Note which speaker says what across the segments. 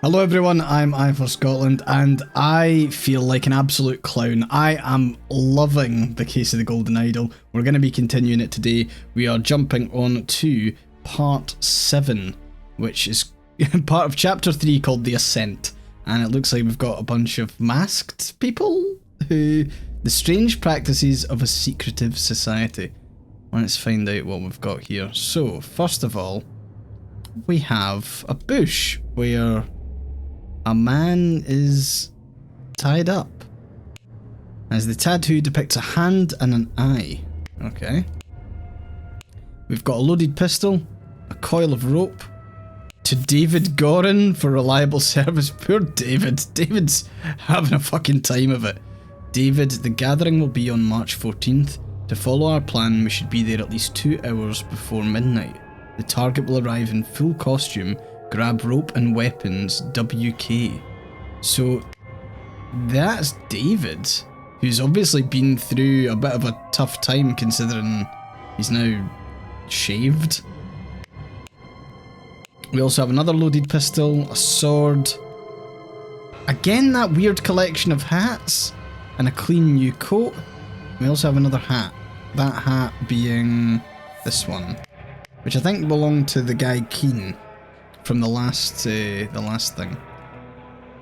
Speaker 1: Hello everyone, I'm AyeforScotland and I feel like an absolute clown. I am loving the case of the Golden Idol. We're going to be continuing it today. We are jumping on to part 7, which is part of chapter 3 called The Ascent. And it looks like we've got a bunch of masked people who... the strange practices of a secretive society. Let's find out what we've got here. So, first of all, we have a bush where a man is tied up, as the tattoo depicts a hand and an eye. Okay. We've got a loaded pistol, a coil of rope, to David Gorin for reliable service. Poor David. David's having a fucking time of it. David, the gathering will be on March 14th. To follow our plan, we should be there at least 2 hours before midnight. The target will arrive in full costume. Grab rope and weapons, WK. So, that's David, who's obviously been through a bit of a tough time considering he's now shaved. We also have another loaded pistol, a sword, again that weird collection of hats, and a clean new coat. We also have another hat, that hat being this one, which I think belonged to the guy Keen from the last thing.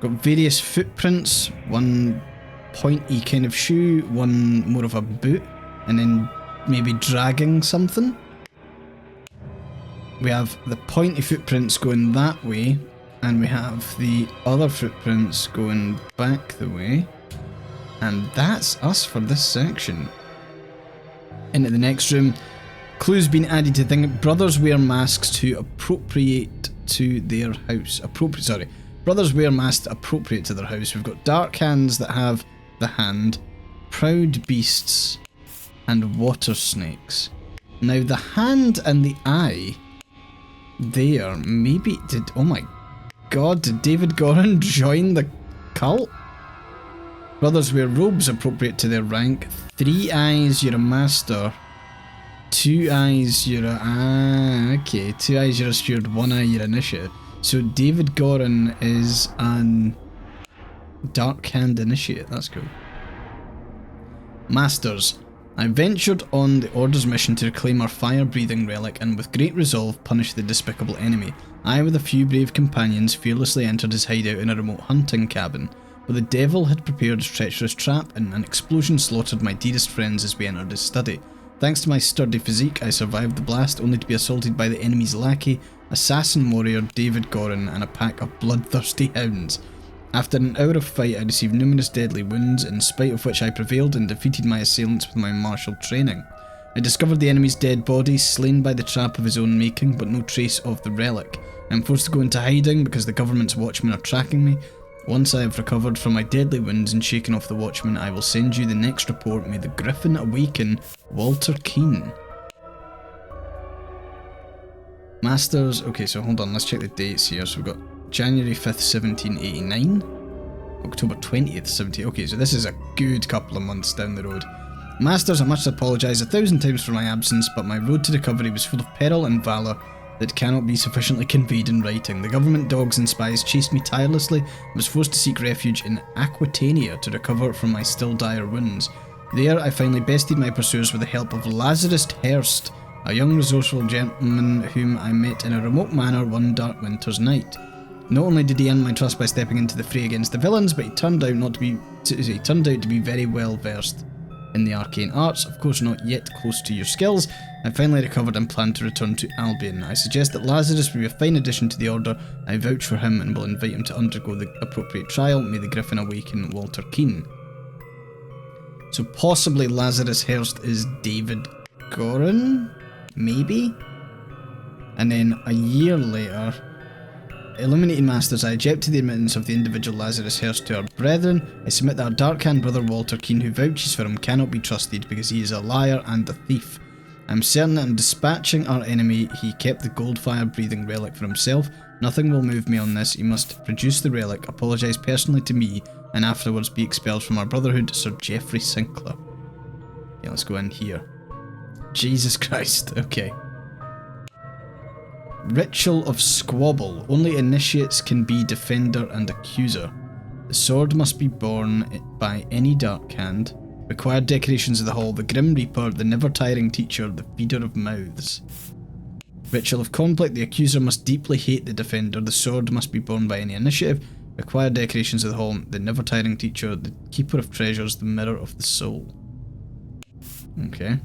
Speaker 1: Got various footprints, one pointy kind of shoe, one more of a boot, and then maybe dragging something. We have the pointy footprints going that way, and we have the other footprints going back the way. And that's us for this section. Into the next room. Clues been added to the thing. Brothers wear masks to appropriate to their house. Brothers wear masks appropriate to their house. We've got dark hands that have the hand, proud beasts, and water snakes. Now the hand and the eye there, maybe did, oh my god, did David Gorin join the cult? Brothers wear robes appropriate to their rank. 3 eyes, you're a master. 2 eyes, you're a... okay. 2 eyes, you're a steward. 1 eye, you're an initiate. So David Gorin is an Dark Hand initiate. That's cool. Masters. I ventured on the Order's mission to reclaim our fire-breathing relic and with great resolve punish the despicable enemy. I, with a few brave companions, fearlessly entered his hideout in a remote hunting cabin. But the devil had prepared a treacherous trap and an explosion slaughtered my dearest friends as we entered his study. Thanks to my sturdy physique, I survived the blast only to be assaulted by the enemy's lackey, assassin warrior David Gorin, and a pack of bloodthirsty hounds. After an hour of fight, I received numerous deadly wounds, in spite of which I prevailed and defeated my assailants with my martial training. I discovered the enemy's dead body, slain by the trap of his own making, but no trace of the relic. I am forced to go into hiding because the government's watchmen are tracking me. Once I have recovered from my deadly wounds and shaken off the watchman, I will send you the next report. May the Griffin awaken. Walter Keane. Masters. Okay, so hold on, let's check the dates here. So we've got January 5th, 1789. October 20th, 17... okay, so this is a good couple of months down the road. Masters, I must apologise 1,000 times for my absence, but my road to recovery was full of peril and valour that cannot be sufficiently conveyed in writing. The government dogs and spies chased me tirelessly and was forced to seek refuge in Aquitania to recover from my still dire wounds. There I finally bested my pursuers with the help of Lazarus Hurst, a young resourceful gentleman whom I met in a remote manor one dark winter's night. Not only did he earn my trust by stepping into the fray against the villains, but he turned out to be very well versed in the arcane arts, of course not yet close to your skills. I finally recovered and plan to return to Albion. I suggest that Lazarus will be a fine addition to the Order. I vouch for him and will invite him to undergo the appropriate trial. May the Griffin awaken. Walter Keane. So possibly Lazarus Hurst is David Gorin? Maybe? And then a year later, Illuminating Masters, I object to the admittance of the individual Lazarus Hurst to our brethren. I submit that our dark-hand brother Walter Keane, who vouches for him, cannot be trusted because he is a liar and a thief. I am certain that in dispatching our enemy, he kept the gold fire-breathing relic for himself. Nothing will move me on this. He must produce the relic, apologise personally to me, and afterwards be expelled from our brotherhood, Sir Geoffrey Sinclair. Okay, let's go in here. Jesus Christ, okay. Ritual of Squabble. Only initiates can be defender and accuser. The sword must be borne by any dark hand. Required decorations of the hall. The Grim Reaper, the never-tiring teacher, the feeder of mouths. Ritual of Conflict. The accuser must deeply hate the defender. The sword must be borne by any initiative. Required decorations of the hall. The never-tiring teacher, the keeper of treasures, the mirror of the soul. Okay.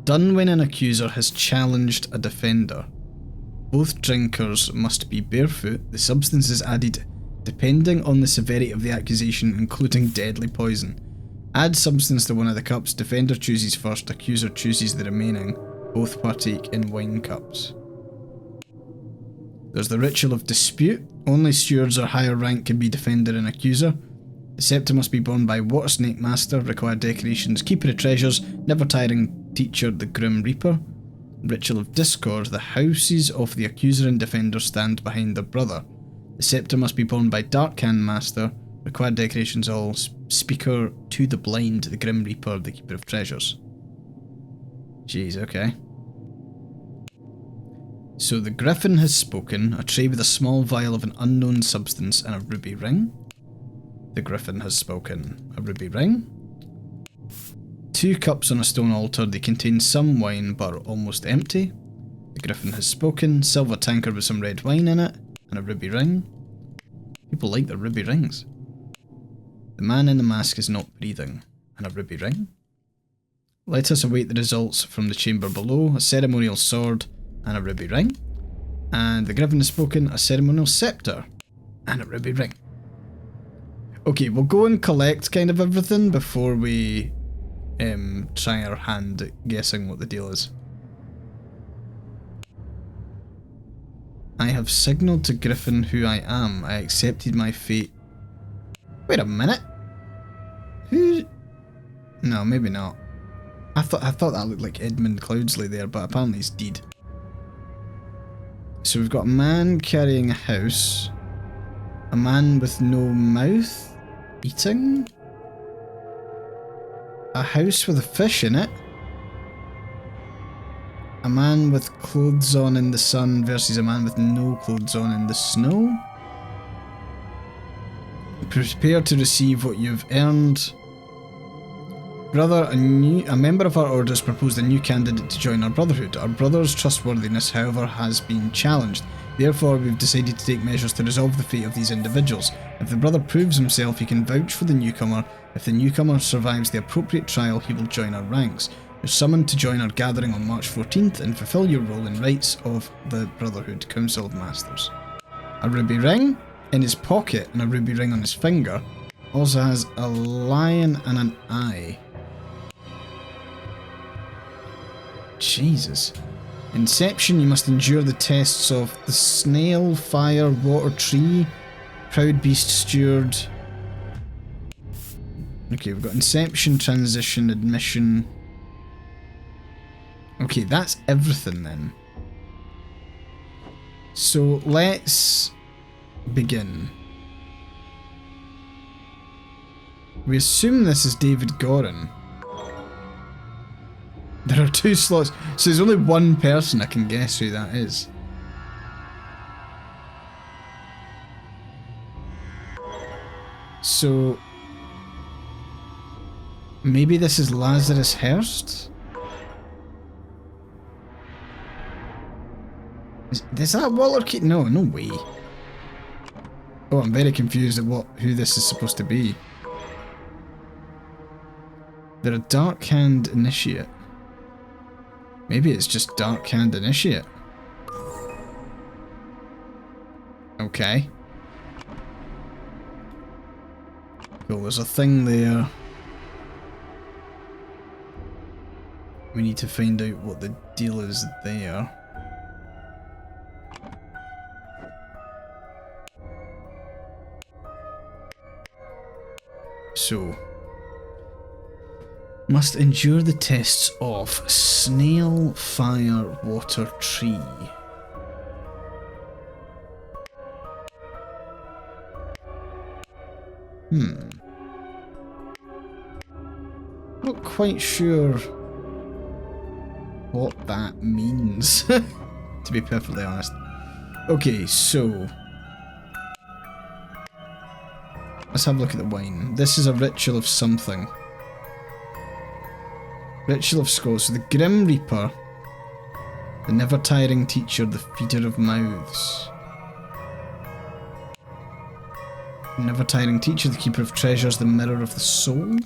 Speaker 1: Done when an accuser has challenged a defender. Both drinkers must be barefoot. The substance is added depending on the severity of the accusation, including deadly poison. Add substance to one of the cups. Defender chooses first. Accuser chooses the remaining. Both partake in wine cups. There's the Ritual of Dispute. Only stewards or higher rank can be defender and accuser. The scepter must be borne by Water Snake Master. Required decorations. Keeper of treasures. Never tiring teacher, the Grim Reaper. Ritual of Discord. The houses of the accuser and defender stand behind their brother. The scepter must be borne by Dark Hand Master. Required decorations all. Speaker to the blind, the Grim Reaper, the Keeper of Treasures. Jeez, okay. So the Griffin has spoken. A tray with a small vial of an unknown substance and a ruby ring. The Griffin has spoken. A ruby ring. 2 cups on a stone altar. They contain some wine but are almost empty. The Griffin has spoken. Silver tankard with some red wine in it. And a ruby ring. People like their ruby rings. The man in the mask is not breathing. And a ruby ring. Let us await the results from the chamber below. A ceremonial sword and a ruby ring. And the Griffin has spoken. A ceremonial scepter and a ruby ring. Okay, we'll go and collect kind of everything before we try our hand at guessing what the deal is. I have signalled to Griffin who I am. I accepted my fate. Wait a minute. Who? No, maybe not. I thought that looked like Edmund Cloudsley there, but apparently he's dead. So we've got a man carrying a house. A man with no mouth. Eating. A house with a fish in it. A man with clothes on in the sun versus a man with no clothes on in the snow. Prepare to receive what you've earned. Brother, a member of our order has proposed a new candidate to join our brotherhood. Our brother's trustworthiness, however, has been challenged. Therefore, we've decided to take measures to resolve the fate of these individuals. If the brother proves himself, he can vouch for the newcomer. If the newcomer survives the appropriate trial, he will join our ranks. You're summoned to join our gathering on March 14th and fulfill your role in rights of the Brotherhood Council of Masters. A ruby ring in his pocket and a ruby ring on his finger. Also has a lion and an eye. Jesus. Inception, you must endure the tests of the snail, fire, water, tree, proud beast, steward. Okay, we've got inception, transition, admission. Okay, that's everything then. So let's begin. We assume this is David Gorin. There are 2 slots, so there's only one person I can guess who that is. So maybe this is Lazarus Hearst? Is that Walter Key? No, no way. Oh, I'm very confused at who this is supposed to be. They're a Dark Hand Initiate. Maybe it's just Dark Hand Initiate. Okay. Cool, there's a thing there. We need to find out what the deal is there. So, must endure the tests of snail, fire, water, tree. Not quite sure what that means, to be perfectly honest. Okay, so let's have a look at the wine. This is a ritual of something. Ritual of Skulls. So the Grim Reaper, the never-tiring teacher, the feeder of mouths. Never-tiring teacher, the keeper of treasures, the mirror of the soul.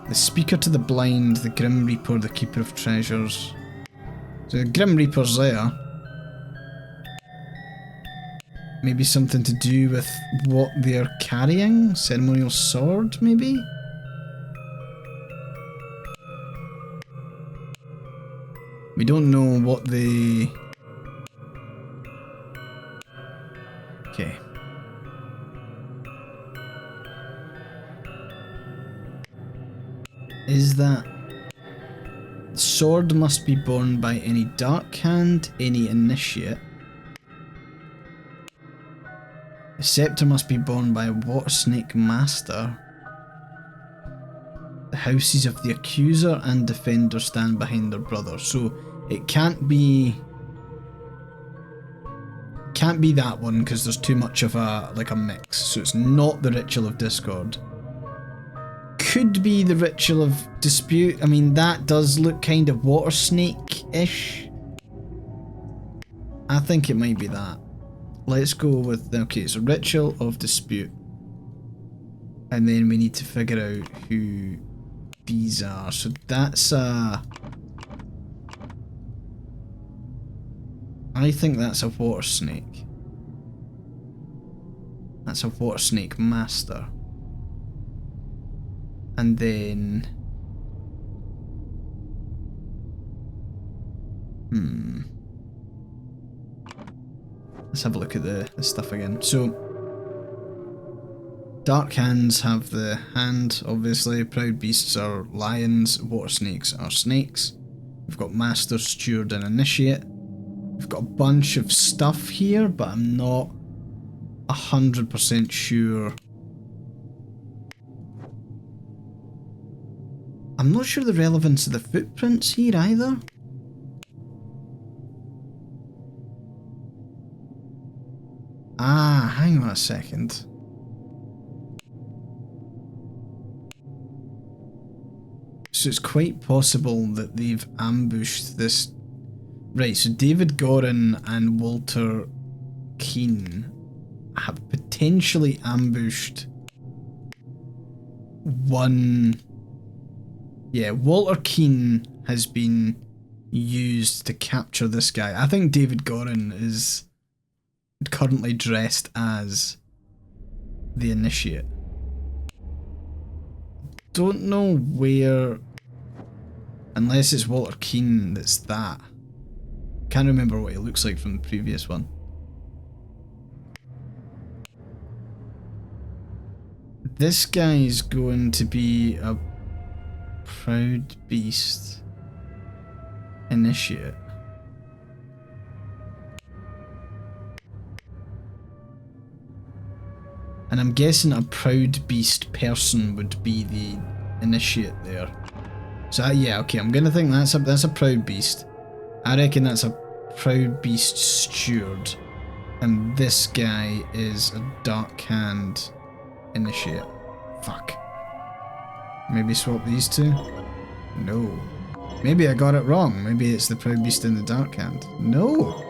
Speaker 1: The speaker to the blind, the Grim Reaper, the keeper of treasures. So the Grim Reaper's there. Maybe something to do with what they're carrying? Ceremonial sword, maybe? We don't know what the... Okay. Is that... Sword must be borne by any dark hand, any initiate. The scepter must be borne by a water snake master. The houses of the accuser and defender stand behind their brother. So it can't be that one because there's too much of a mix. So it's not the ritual of discord. Could be the ritual of dispute. I mean, that does look kind of water snake-ish. I think it might be that. Let's go with, okay, so ritual of dispute. And then we need to figure out who these are. So that's I think that's a water snake. That's a water snake master. And then... Let's have a look at the stuff again. So, dark hands have the hand, obviously. Proud beasts are lions. Water snakes are snakes. We've got master, steward, and initiate. We've got a bunch of stuff here, but I'm not 100% sure. I'm not sure the relevance of the footprints here either. Ah, hang on a second. So it's quite possible that they've ambushed this. Right, so David Gorin and Walter Keane have potentially ambushed one. Yeah, Walter Keane has been used to capture this guy. I think David Gorin is currently dressed as the initiate. Don't know where, unless it's Walter Keane that's that. Can't remember what he looks like from the previous one. This guy's going to be a proud beast initiate. And I'm guessing a proud beast person would be the initiate there. So yeah, okay, I'm gonna think that's a proud beast. I reckon that's a proud beast steward. And this guy is a dark hand initiate. Fuck. Maybe swap these two? No. Maybe I got it wrong. Maybe it's the proud beast in the dark hand. No.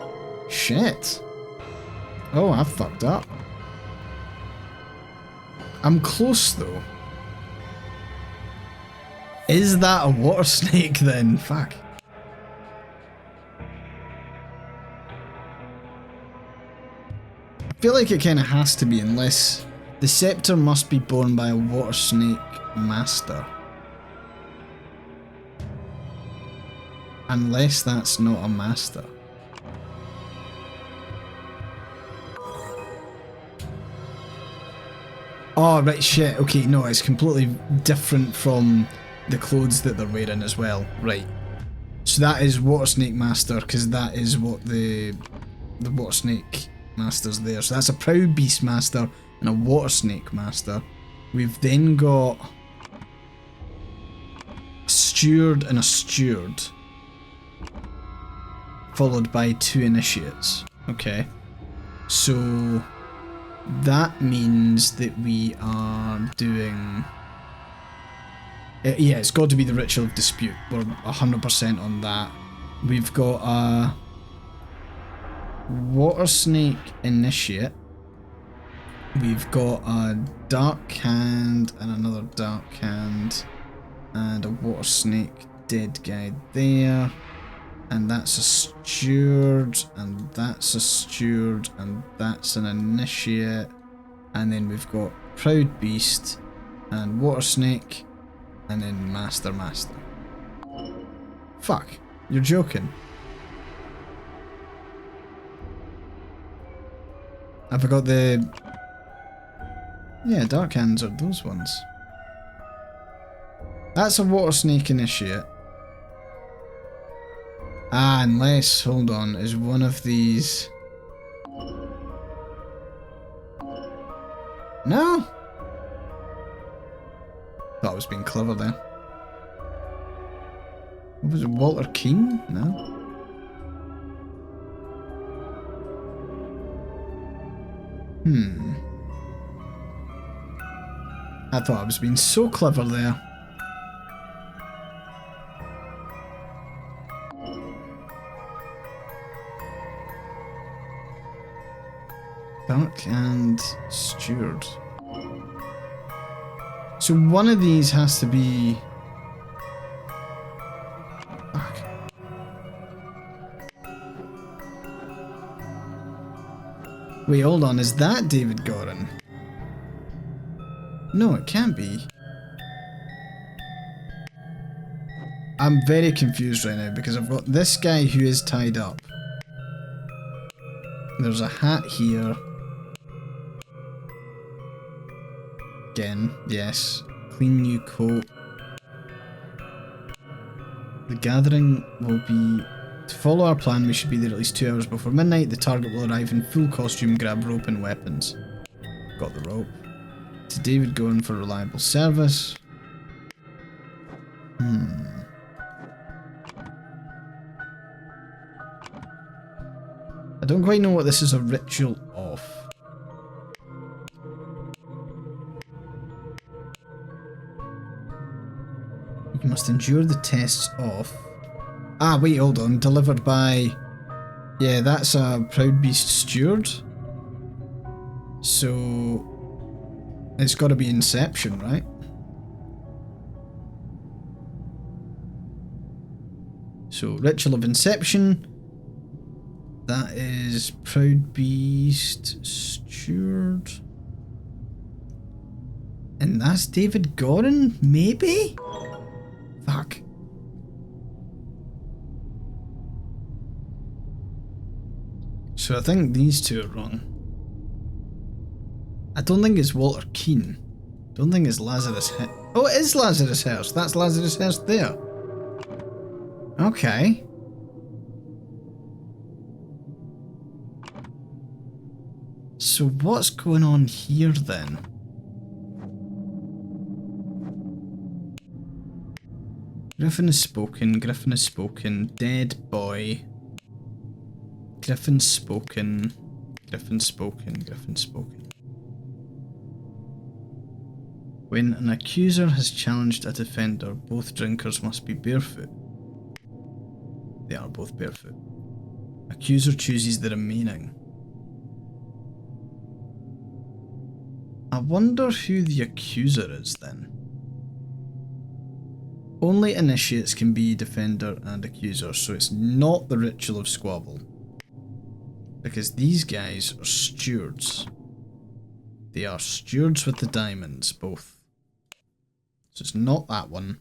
Speaker 1: Shit. Oh, I fucked up. I'm close though. Is that a water snake then? Fuck. I feel like it kind of has to be, unless the scepter must be borne by a water snake master. Unless that's not a master. Oh, right, shit. Okay, no, it's completely different from the clothes that they're wearing as well. Right. So that is Water Snake Master, because that is what the Water Snake Master's there. So that's a Proud Beast Master and a Water Snake Master. We've then got a Steward and a Steward. followed by 2 initiates. Okay. So that means that we are doing... yeah, it's got to be the Ritual of Dispute. We're 100% on that. We've got a Water Snake Initiate. We've got a Dark Hand and another Dark Hand. And a Water Snake dead guy there. And that's a Steward. And that's a Steward. And that's an Initiate. And then we've got Proud Beast and Water Snake. And then Master. Fuck. You're joking. I forgot the... yeah, Dark Hands are those ones. That's a Water Snake Initiate. Ah, unless, hold on, is one of these... no? Thought I was being clever there. What was it, Walter Keane? No? I thought I was being so clever there. Dark and Steward. So one of these has to be... fuck. Wait, hold on, is that David Gorin? No, it can't be. I'm very confused right now because I've got this guy who is tied up. There's a hat here. Again, yes. Clean new coat. The gathering will be... to follow our plan, we should be there at least 2 hours before midnight. The target will arrive in full costume, grab rope and weapons. Got the rope. To David going for reliable service. I don't quite know what this is a ritual of. You must endure the tests of... ah, wait, hold on. Delivered by... yeah, that's a Proud Beast Steward. So... it's got to be Inception, right? So, Ritual of Inception. That is Proud Beast Steward. And that's David Gorin? Maybe? Fuck. So I think these two are wrong. I don't think it's Walter Keane. Don't think it's Lazarus Hearst. Oh, it is Lazarus Hearst. That's Lazarus Hearst there. Okay. So what's going on here then? Griffin has spoken, Griffin has spoken, dead boy. Griffin spoken, Griffin spoken, Griffin spoken. When an accuser has challenged a defender, both drinkers must be barefoot. They are both barefoot. Accuser chooses the remaining. I wonder who the accuser is then. Only initiates can be defender and accuser, so it's not the Ritual of Squabble. Because these guys are stewards. They are stewards with the diamonds, both. So it's not that one.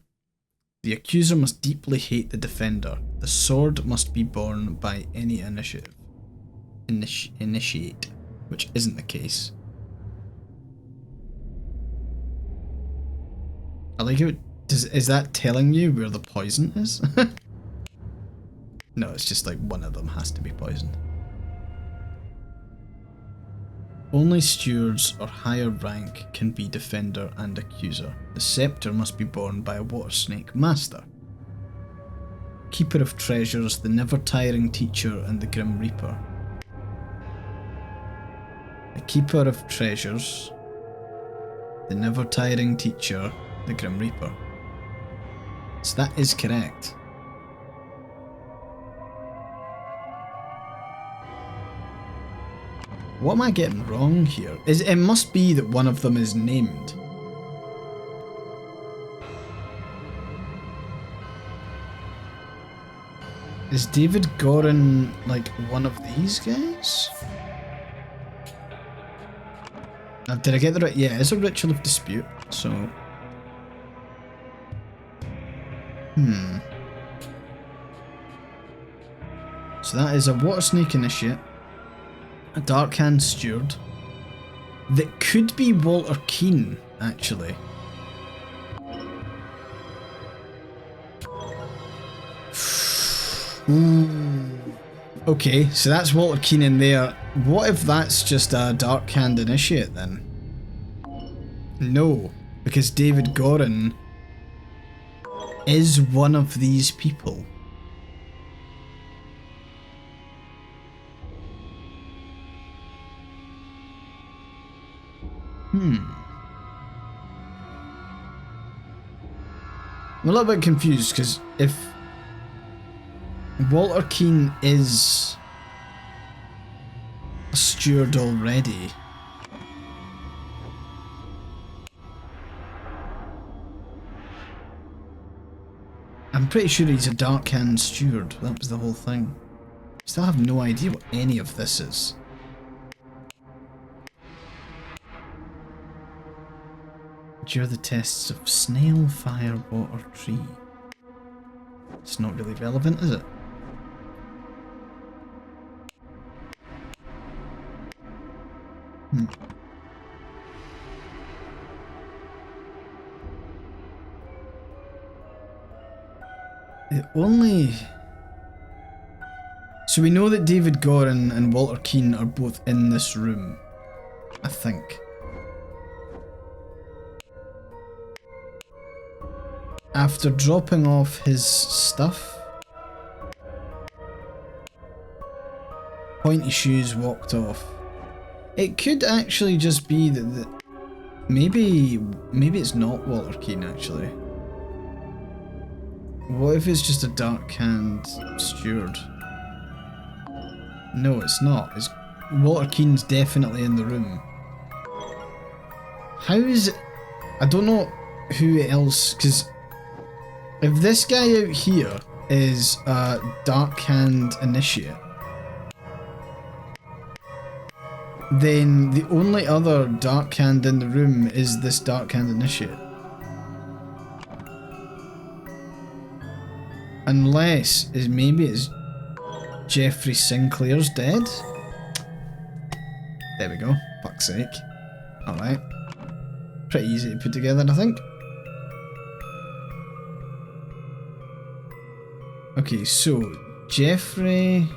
Speaker 1: The accuser must deeply hate the defender. The sword must be borne by any initiate, which isn't the case. I like how is that telling you where the poison is? No, it's just like one of them has to be poisoned. Only stewards or higher rank can be defender and accuser. The scepter must be borne by a water snake master. Keeper of Treasures, the Never-Tiring Teacher, and the Grim Reaper. The Keeper of Treasures, the Never-Tiring Teacher, the Grim Reaper. So that is correct. What am I getting wrong here? It must be that one of them is named. Is David Gorin like one of these guys? Did I get the right? Yeah, it's a Ritual of Dispute, so... So that is a Water Snake Initiate, a Dark Hand Steward, that could be Walter Keane, actually. Ooh. Okay, so that's Walter Keane in there. What if that's just a Dark Hand Initiate then? No, because David Gorin is one of these people. I'm a little bit confused because if Walter Keane is a steward already, I'm pretty sure he's a Dark Hand Steward. That was the whole thing. Still have no idea what any of this is. Endure the tests of snail, fire, water, tree. It's not really relevant, is it? The only... So we know that David Gorin and Walter Keane are both in this room, I think. After dropping off his stuff, Pointy Shoes walked off. It could actually just be that maybe it's not Walter Keane actually. What if it's just a Dark Hand Steward? No, it's not. It's Walter Keane's definitely in the room. How is it? I don't know who else, because if this guy out here is a Dark Hand Initiate, then the only other Dark Hand in the room is this Dark Hand Initiate. Unless maybe it's Jeffrey Sinclair's dead. There we go. Fuck's sake. Alright. Pretty easy to put together, I think. Okay, so Jeffrey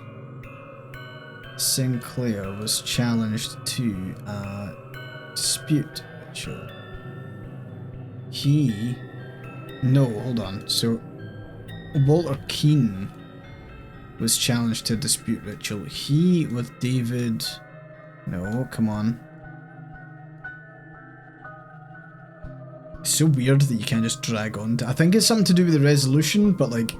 Speaker 1: Sinclair was challenged to a dispute ritual. No, hold on. So Walter Keane was challenged to a dispute ritual. He with David... No, come on. It's so weird that you can't just drag on to... I think it's something to do with the resolution, but like...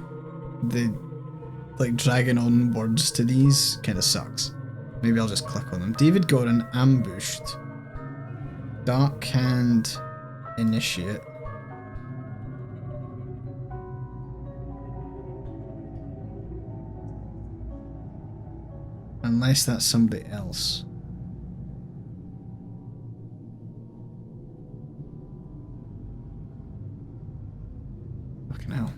Speaker 1: dragging on words to these kind of sucks. Maybe I'll just click on them. David Gorin ambushed. Dark Hand Initiate. Unless that's somebody else. Fucking hell.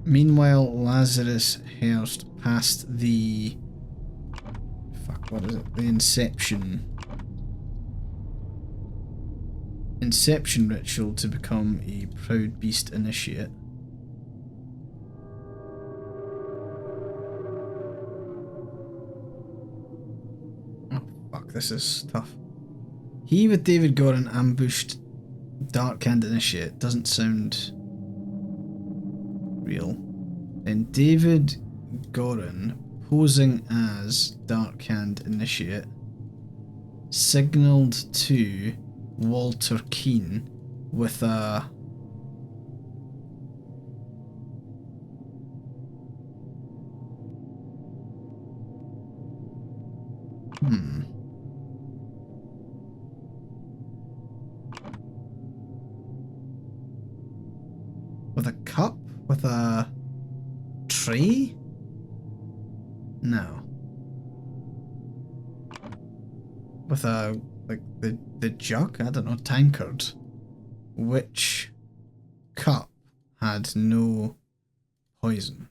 Speaker 1: Meanwhile, Lazarus Hearst passed the... Fuck, what is it? The Inception ritual to become a Proud Beast Initiate. Oh, fuck, this is tough. He with David Gorin ambushed Dark Hand Initiate doesn't sound real. And David Gorin posing as Dark Hand Initiate signalled to Walter Keane with a with a cup? With a tray? No. With a, like, the jug? I don't know, tankard. Which cup had no poison?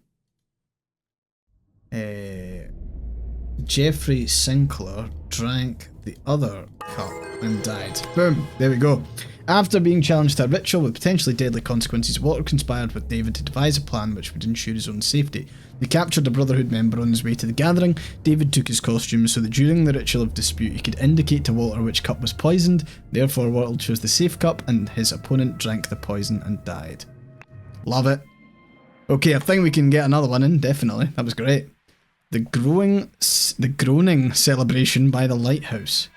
Speaker 1: Jeffrey Sinclair drank the other cup and died. Boom, there we go. After being challenged to a ritual with potentially deadly consequences, Walter conspired with David to devise a plan which would ensure his own safety. They captured a Brotherhood member on his way to the gathering. David took his costume so that during the ritual of dispute he could indicate to Walter which cup was poisoned. Therefore, Walter chose the safe cup and his opponent drank the poison and died. Love it. Okay, I think we can get another one in, definitely. That was great. The groaning celebration by the lighthouse.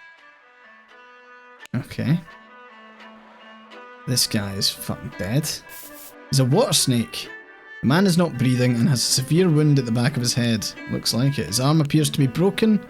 Speaker 1: Okay. This guy is fucking dead. He's a water snake. The man is not breathing and has a severe wound at the back of his head. Looks like it. His arm appears to be broken.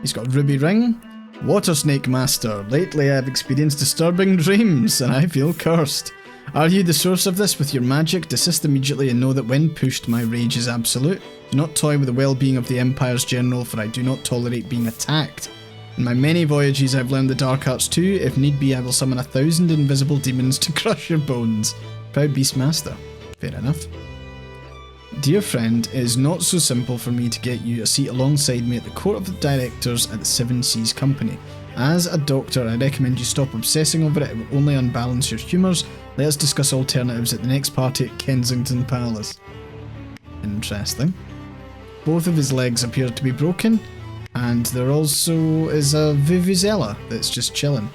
Speaker 1: He's got a ruby ring. Water snake master. Lately I have experienced disturbing dreams and I feel cursed. Are you the source of this with your magic? Desist immediately and know that when pushed my rage is absolute. Do not toy with the well-being of the Empire's general, for I do not tolerate being attacked. In my many voyages I've learned the dark arts too. If need be I will summon 1,000 invisible demons to crush your bones. Proud Beastmaster. Fair enough. Dear friend, it is not so simple for me to get you a seat alongside me at the court of the directors at the Seven Seas Company. As a doctor, I recommend you stop obsessing over it. It will only unbalance your humours. Let us discuss alternatives at the next party at Kensington Palace. Interesting. Both of his legs appear to be broken, and there also is a Vuvuzela that's just chilling.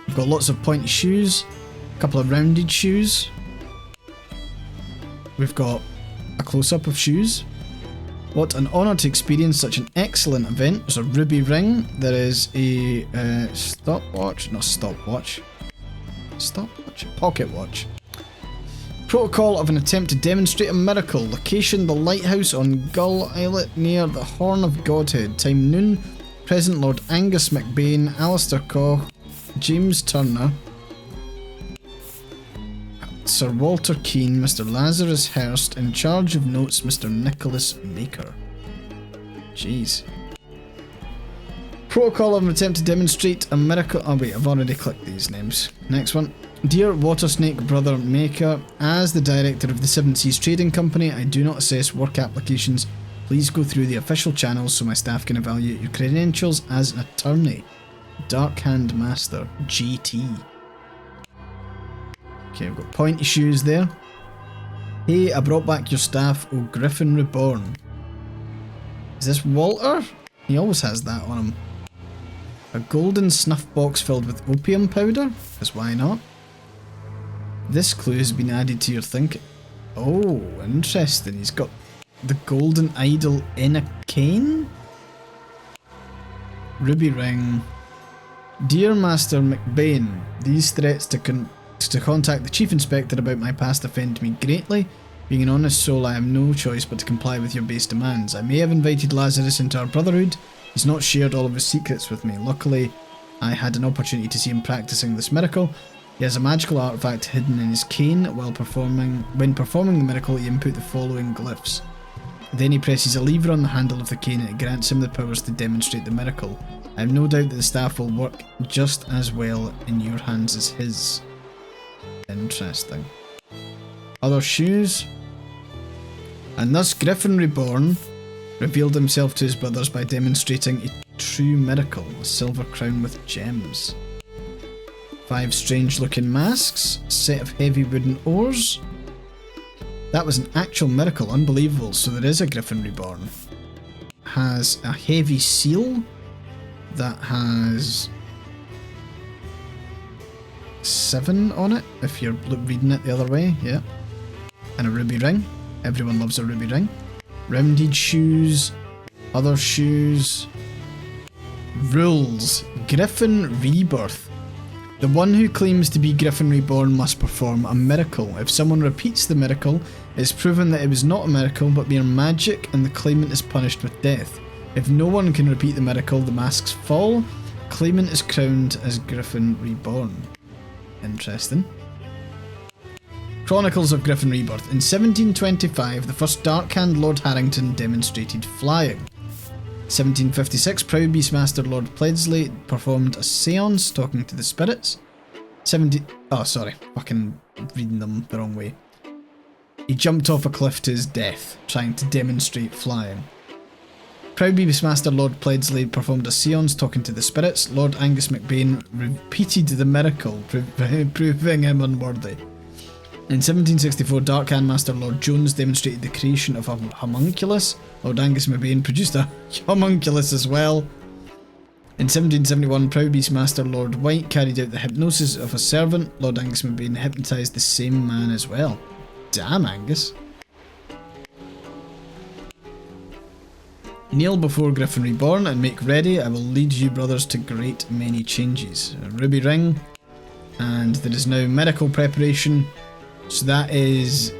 Speaker 1: We've got lots of pointy shoes, a couple of rounded shoes. We've got a close-up of shoes. What an honour to experience such an excellent event. There's a ruby ring. There is a stopwatch. Not stopwatch. Stopwatch? Pocket watch. Protocol of an attempt to demonstrate a miracle. Location: the lighthouse on Gull Islet near the Horn of Godhead. Time: noon. Present: Lord Angus McBain, Alistair Koch, James Turner, Sir Walter Keane, Mr. Lazarus Hurst. In charge of notes, Mr. Nicholas Maker. Jeez. Protocol of an attempt to demonstrate a miracle. Oh wait, I've already clicked these names. Next one. Dear Water Snake Brother Maker, as the director of the Seven Seas Trading Company, I do not assess work applications. Please go through the official channels so my staff can evaluate your credentials as an attorney. Dark Hand Master, GT. Okay, we've got pointy shoes there. Hey, I brought back your staff, O Griffin Reborn. Is this Walter? He always has that on him. A golden snuff box filled with opium powder? Because why not? This clue has been added to your thinking. Oh, interesting. He's got the golden idol in a cane? Ruby ring. Dear Master McBain, these threats to contact the Chief Inspector about my past offend me greatly. Being an honest soul, I have no choice but to comply with your base demands. I may have invited Lazarus into our brotherhood. He's not shared all of his secrets with me. Luckily, I had an opportunity to see him practicing this miracle. He has a magical artifact hidden in his cane. When performing the miracle, he input the following glyphs. Then he presses a lever on the handle of the cane and it grants him the powers to demonstrate the miracle. I have no doubt that the staff will work just as well in your hands as his. Interesting. Other shoes. And thus Griffin Reborn revealed himself to his brothers by demonstrating a true miracle, a silver crown with gems. 5 strange looking masks, a set of heavy wooden oars. That was an actual miracle, unbelievable, so there is a Griffin Reborn. Has a heavy seal that has 7 on it, if you're reading it the other way, yeah. And a ruby ring. Everyone loves a ruby ring. Rounded shoes. Other shoes. Rules. Griffin Rebirth. The one who claims to be Griffin Reborn must perform a miracle. If someone repeats the miracle, it's proven that it was not a miracle but mere magic, and the claimant is punished with death. If no one can repeat the miracle, the masks fall. Claimant is crowned as Griffin Reborn. Interesting. Chronicles of Griffin Rebirth. In 1725, the first Dark-Hand Lord Harrington demonstrated flying. 1756, Proud Beastmaster Lord Pledsley performed a seance talking to the spirits. Oh, sorry. Fucking reading them the wrong way. He jumped off a cliff to his death, trying to demonstrate flying. Proud Beastmaster Lord Pledsley performed a seance talking to the spirits. Lord Angus MacBain repeated the miracle, proving him unworthy. In 1764, Dark-Hand Master Lord Jones demonstrated the creation of a homunculus. Lord Angus MacBain produced a homunculus as well. In 1771, Proud Beastmaster Lord White carried out the hypnosis of a servant. Lord Angus MacBain hypnotised the same man as well. Damn, Angus. Kneel before Griffin Reborn and make ready. I will lead you brothers to great many changes. A ruby ring. And there is now medical preparation. So that is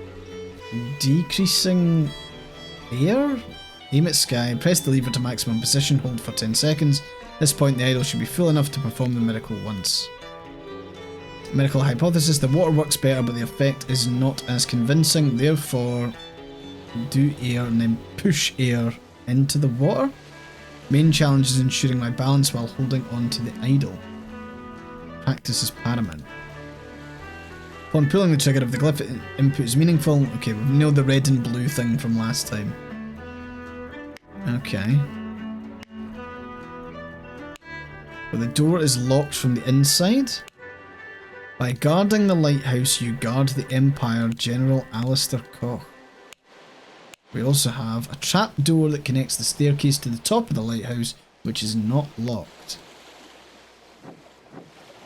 Speaker 1: decreasing air? Aim at sky, press the lever to maximum position, hold for 10 seconds. At this point the idol should be full enough to perform the miracle once. Miracle hypothesis, the water works better but the effect is not as convincing, therefore do air and then push air into the water. Main challenge is ensuring my balance while holding on to the idol. Practice is paramount. Upon pulling the trigger, if the glyph input is meaningful, okay, we know the red and blue thing from last time. Okay. But the door is locked from the inside. By guarding the lighthouse, you guard the Empire General Alistair Koch. We also have a trap door that connects the staircase to the top of the lighthouse, which is not locked.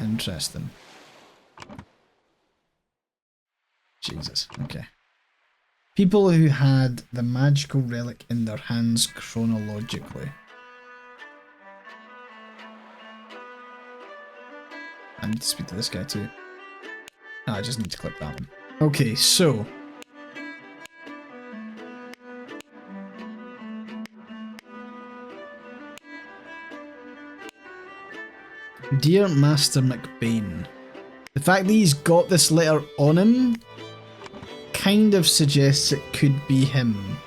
Speaker 1: Interesting. Jesus, okay. People who had the magical relic in their hands chronologically. I need to speak to this guy too. Oh, I just need to click that one. Okay, so. Dear Master MacBain, the fact that he's got this letter on him kind of suggests it could be him.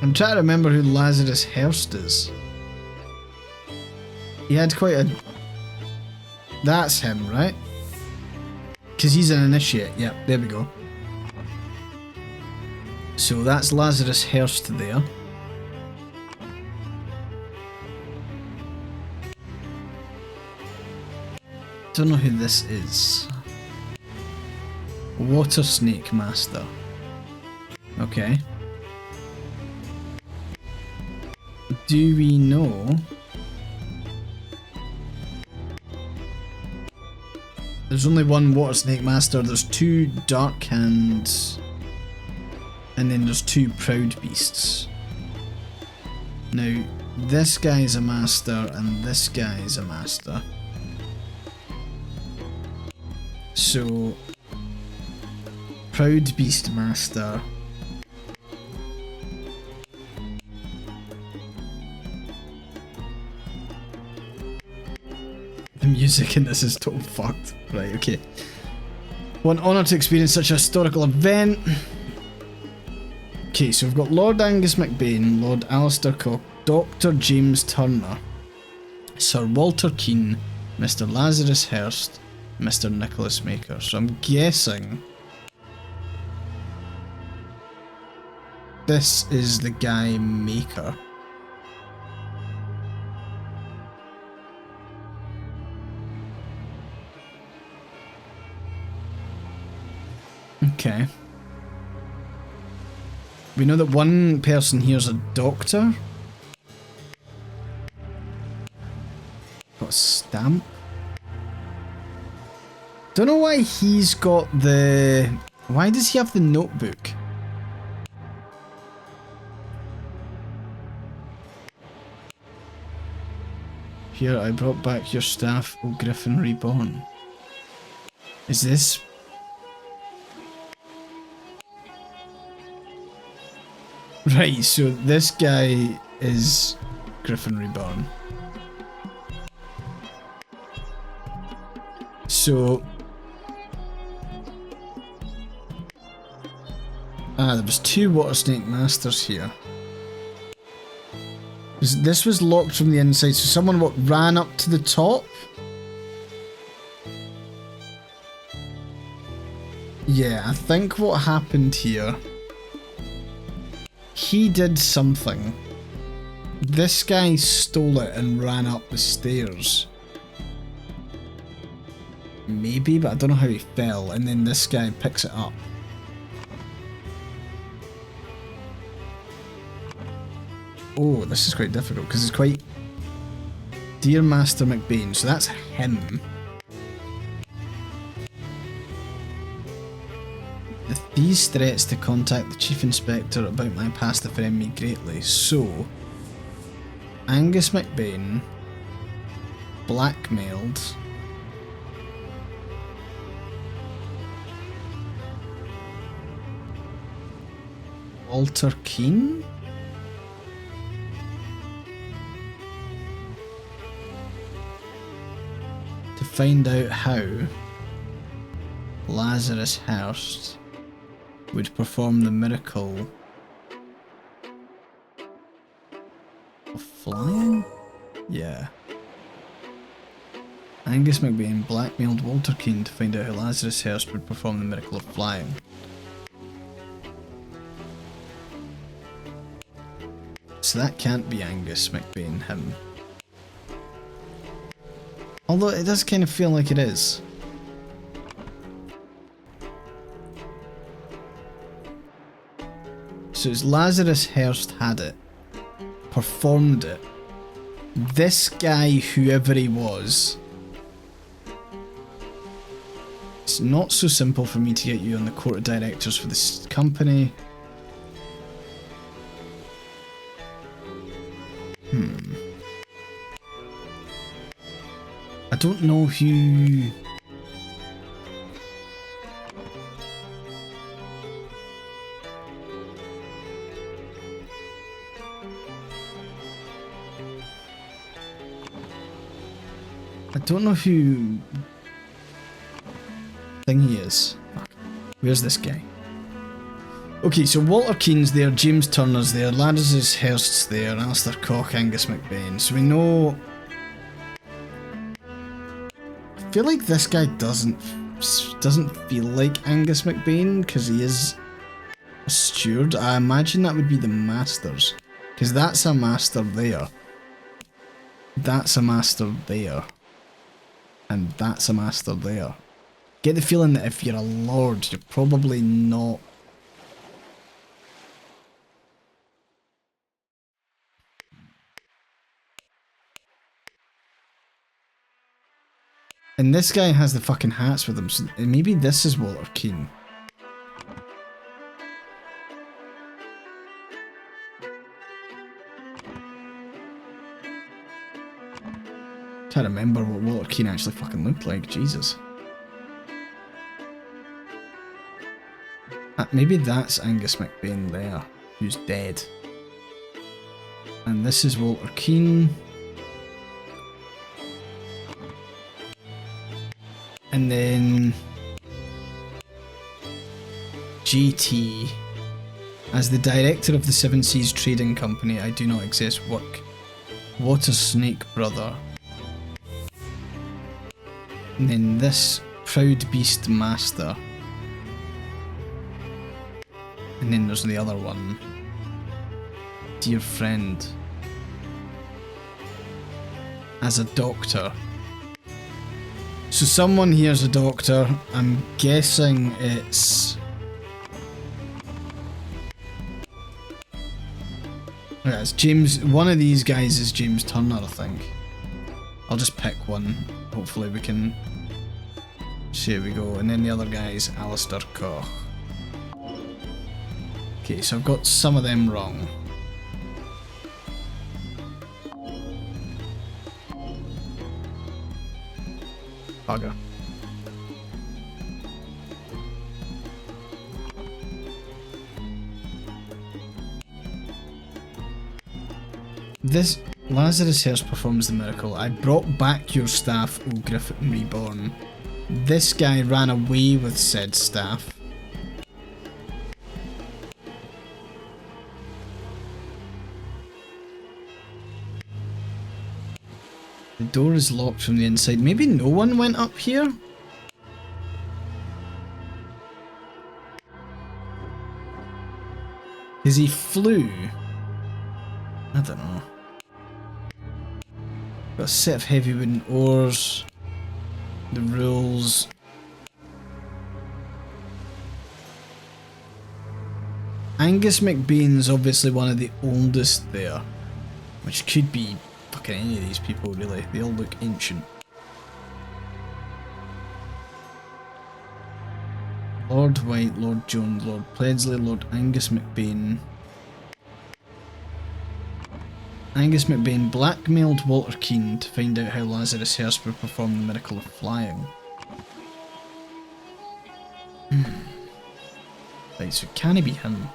Speaker 1: I'm trying to remember who Lazarus Hearst is. He had quite a... That's him, right? Because he's an initiate. Yep, there we go. So that's Lazarus Hearst there. Don't know who this is. Water Snake Master. Okay. Do we know? There's only one Water Snake Master, there's two Dark Hands, and then there's two Proud Beasts. Now, this guy's a master and this guy's a master. So, Proud Beast Master. The music in this is total fucked. Right, okay. What an honour to experience such a historical event. Okay, so we've got Lord Angus MacBain, Lord Alistair Koch, Dr. James Turner, Sir Walter Keane, Mr. Lazarus Hearst, Mr. Nicholas Maker. So I'm guessing this is the guy Maker. Okay. We know that one person here is a doctor. stamp. Don't know why he's got the... Why does he have the notebook? Here, I brought back your staff, O Griffin Reborn. Is this... Right, so this guy is Griffin Reborn. So... there was 2 Water Snake Masters here. This was locked from the inside, so someone ran up to the top? Yeah, I think what happened here... He did something. This guy stole it and ran up the stairs. Maybe, but I don't know how he fell, and then this guy picks it up. Oh, this is quite difficult, because it's quite... Dear Master McBain, so that's him. These threats to contact the Chief Inspector about my past offend me greatly, so... Angus McBain... blackmailed... Walter Keane? To find out how Lazarus Hurst would perform the miracle of flying? Yeah. Angus McBain blackmailed Walter Keane to find out how Lazarus Hurst would perform the miracle of flying. So that can't be Angus McBain, him. Although it does kind of feel like it is. So it's Lazarus Hurst had it, performed it. This guy, whoever he was, it's not so simple for me to get you on the court of directors for this company. I don't know who... I don't know who... Thingy is. Fuck. Where's this guy? Okay, so Walter Keane's there, James Turner's there, Lazarus Hurst's there, Alistair Cock, Angus McBain. So we know... I feel like this guy doesn't feel like Angus McBain, because he is a steward. I imagine that would be the Masters, because that's a Master there. That's a Master there. And that's a Master there. Get the feeling that if you're a Lord, you're probably not... And this guy has the fucking hats with him, so maybe this is Walter Keane. Can't remember what Walter Keane actually fucking looked like, Jesus. Maybe that's Angus McBain there, who's dead. And this is Walter Keane. And then GT. As the director of the Seven Seas Trading Company, I do not exist work. Water Snake Brother. And then this Proud Beast Master. And then there's the other one. Dear friend. As a doctor. So someone here's a doctor. I'm guessing it's... Yeah, it's James... One of these guys is James Turner, I think. I'll just pick one. Hopefully we can... So here we go. And then the other guy is Alistair Koch. Okay, so I've got some of them wrong. Bugger. This Lazarus Hearst performs the miracle. I brought back your staff, O Griffin Reborn. This guy ran away with said staff. The door is locked from the inside. Maybe no one went up here? Because he flew. I don't know. Got a set of heavy wooden oars. The rules. Angus McBain's obviously one of the oldest there. Which could be fucking any of these people really. They all look ancient. Lord White, Lord Jones, Lord Pledsley, Lord Angus McBain. Angus McBain blackmailed Walter Keane to find out how Lazarus Hearst would perform the miracle of flying. Right, so can it be him?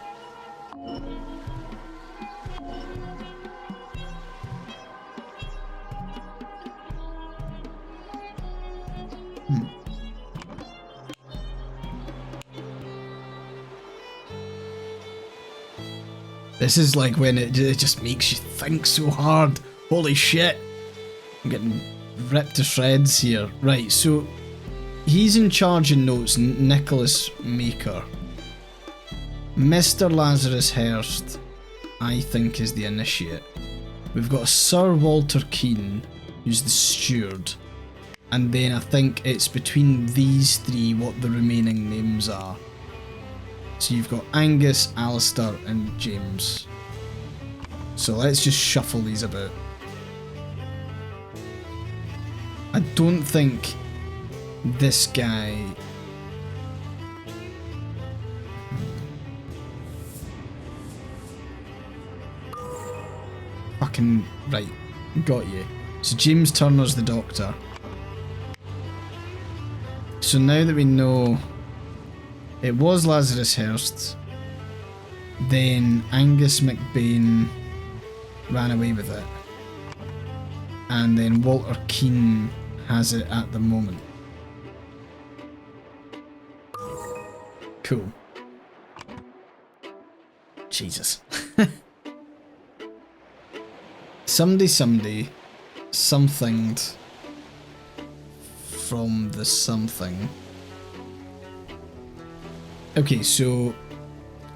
Speaker 1: This is like when it just makes you think so hard. Holy shit. I'm getting ripped to shreds here. Right, so he's in charge of notes, Nicholas Maker. Mr. Lazarus Hearst, I think, is the initiate. We've got Sir Walter Keane, who's the steward. And then I think it's between these three what the remaining names are. So you've got Angus, Alistair and James. So let's just shuffle these about. I don't think this guy... Fucking right, got you. So James Turner's the doctor. So now that we know it was Lazarus Hearst, then Angus McBain ran away with it, and then Walter Keane has it at the moment. Cool. Jesus. Somethinged from the something. Okay, so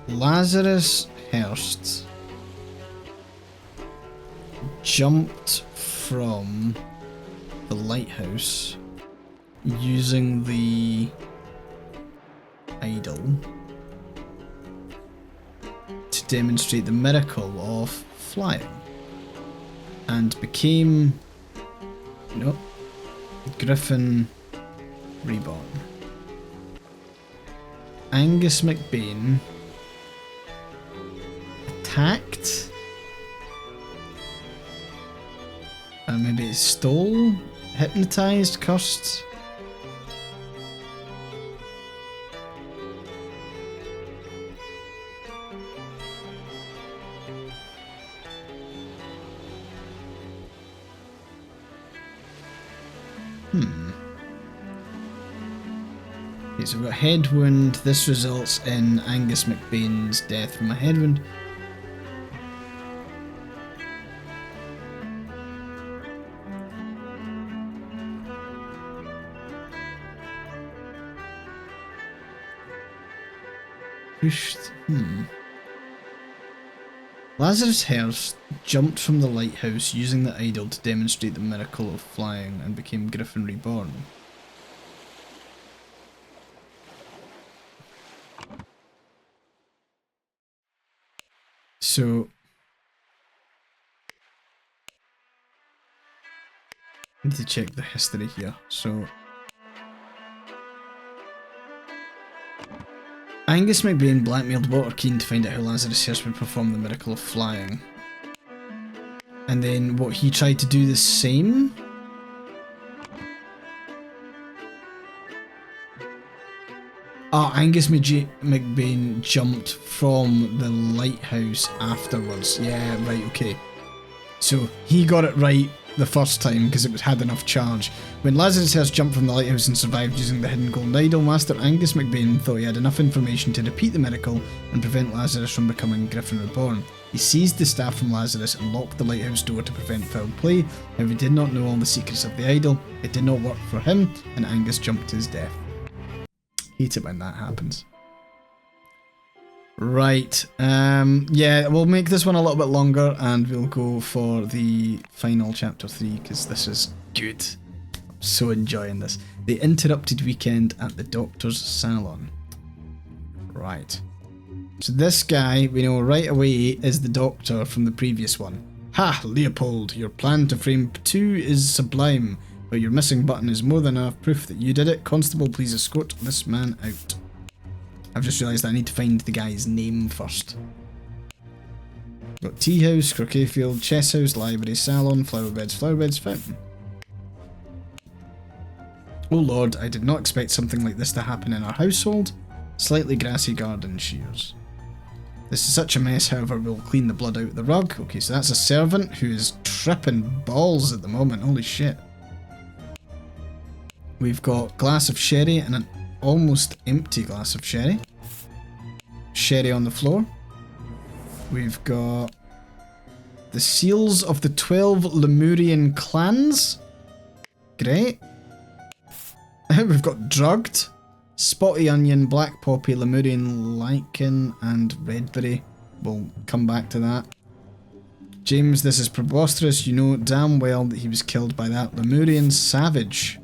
Speaker 1: Lazarus Hearst jumped from the lighthouse using the idol to demonstrate the miracle of flying, and became Griffin Reborn. Angus McBain attacked, and maybe it stole, hypnotized, cursed. Okay, so we've got head wound. This results in Angus McBain's death from a head wound. Pushed. Lazarus Hearst jumped from the lighthouse using the idol to demonstrate the miracle of flying and became Griffin Reborn. So need to check the history here. So, Angus McBain blackmailed Walter Keane to find out how Lazarus Hirst would perform the miracle of flying. And then what, he tried to do the same? Ah, Angus McBain jumped from the lighthouse afterwards. Yeah, right, okay. So he got it right the first time because it had enough charge. When Lazarus Hirst jumped from the lighthouse and survived using the hidden golden idol, Master Angus McBain thought he had enough information to repeat the miracle and prevent Lazarus from becoming Griffin Reborn. He seized the staff from Lazarus and locked the lighthouse door to prevent foul play. However, he did not know all the secrets of the idol. It did not work for him, and Angus jumped to his death. Hate it when that happens. Right, yeah, we'll make this one a little bit longer and we'll go for the final chapter 3 because this is good. I'm so enjoying this. The interrupted weekend at the doctor's salon. Right. So this guy, we know right away, is the doctor from the previous one. Ha, Leopold, your plan to frame 2 is sublime, but your missing button is more than enough proof that you did it. Constable, please escort this man out. I've just realised I need to find the guy's name first. Got tea house, croquet field, chess house, library, salon, flower beds, fountain. Oh lord, I did not expect something like this to happen in our household. Slightly grassy garden shears. This is such a mess, however, we'll clean the blood out of the rug. Okay, so that's a servant who is tripping balls at the moment, holy shit. We've got glass of sherry and an almost empty glass of sherry. Sherry on the floor. We've got the seals of the 12 Lemurian clans. Great. We've got drugged. Spotty onion, black poppy, Lemurian lichen, and redberry. We'll come back to that. James, this is preposterous. You know damn well that he was killed by that Lemurian savage.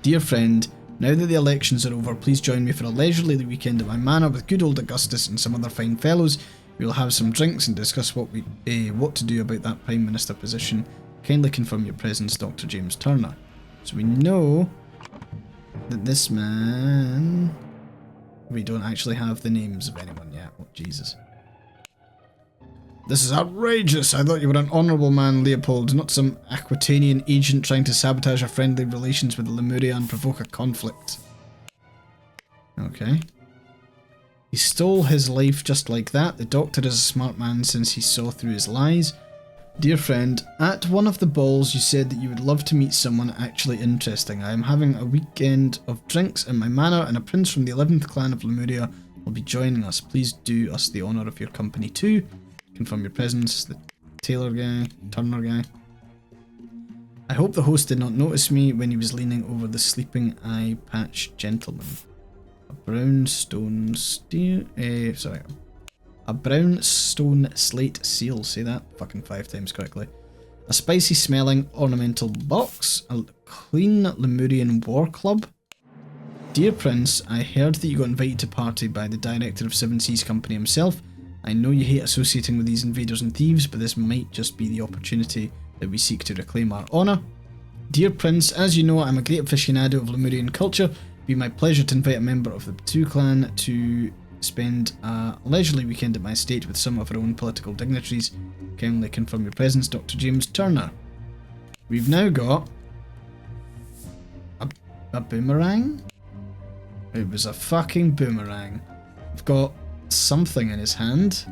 Speaker 1: Dear friend, now that the elections are over, please join me for a leisurely weekend at my manor with good old Augustus and some other fine fellows. We will have some drinks and discuss what to do about that Prime Minister position. Kindly confirm your presence, Dr. James Turner. So we know that this man... We don't actually have the names of anyone yet. Oh, Jesus. This is outrageous! I thought you were an honourable man, Leopold, not some Aquitanian agent trying to sabotage our friendly relations with Lemuria and provoke a conflict. Okay. He stole his life just like that. The doctor is a smart man since he saw through his lies. Dear friend, at one of the balls you said that you would love to meet someone actually interesting. I am having a weekend of drinks in my manor and a prince from the 11th clan of Lemuria will be joining us. Please do us the honour of your company too. Confirm your presence, the Taylor guy, Turner guy. I hope the host did not notice me when he was leaning over the sleeping eye patch gentleman. A brown stone a brown stone slate seal, say that fucking 5 times correctly. A spicy smelling ornamental box, a clean Lemurian war club. Dear Prince, I heard that you got invited to party by the director of Seven Seas Company himself. I know you hate associating with these invaders and thieves, but this might just be the opportunity that we seek to reclaim our honour. Dear Prince, as you know, I'm a great aficionado of Lemurian culture. It would be my pleasure to invite a member of the Batu clan to spend a leisurely weekend at my estate with some of our own political dignitaries. Kindly confirm your presence, Dr. James Turner. We've now got a boomerang? It was a fucking boomerang. We've got something in his hand.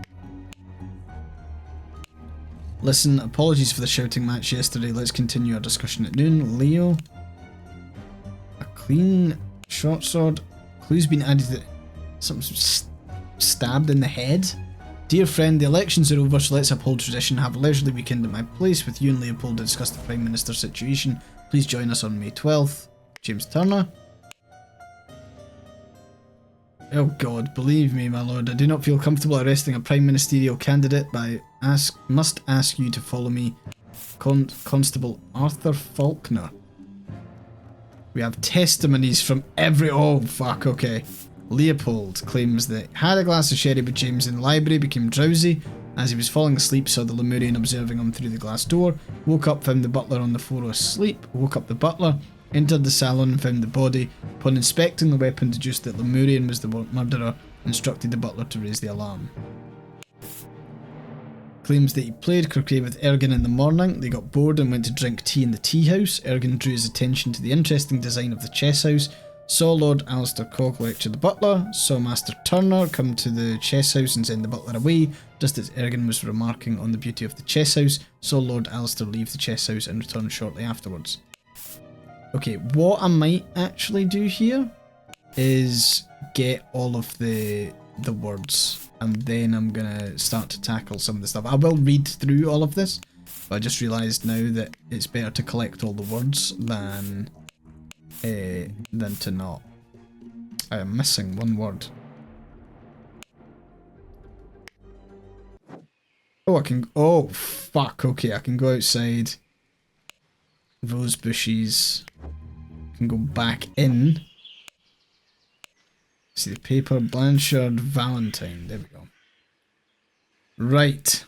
Speaker 1: Listen, apologies for the shouting match yesterday. Let's continue our discussion at noon. Leo. A clean short sword. Clue's been added to something stabbed in the head. Dear friend, the elections are over, so let's uphold tradition. Have a leisurely weekend at my place with you and Leopold to discuss the Prime Minister's situation. Please join us on May 12th. James Turner. Oh god, believe me, my lord, I do not feel comfortable arresting a prime ministerial candidate, but I must ask you to follow me. Constable Arthur Faulkner. We have testimonies from every... Oh, fuck, okay. Leopold claims that had a glass of sherry with James in the library, became drowsy, As he was falling asleep, saw the Lemurian observing him through the glass door, woke up, found the butler on the floor asleep, woke up the butler, entered the salon and found the body. Upon inspecting the weapon, deduced that Lemurian was the murderer, instructed the butler to raise the alarm. Claims that he played croquet with Ergen in the morning. They got bored and went to drink tea in the tea house. Ergen drew his attention to the interesting design of the chess house. Saw Lord Alistair Cogg lecture the butler. Saw Master Turner come to the chess house and send the butler away. Just as Ergen was remarking on the beauty of the chess house, saw Lord Alistair leave the chess house and return shortly afterwards. Okay, what I might actually do here is get all of the words, and then I'm gonna start to tackle some of the stuff. I will read through all of this, but I just realised now that it's better to collect all the words than to not. I am missing one word. Oh, I can. Oh, fuck. Okay, I can go outside those bushes. I can go back in. See the paper. Blanchard Valentine. There we go. Right.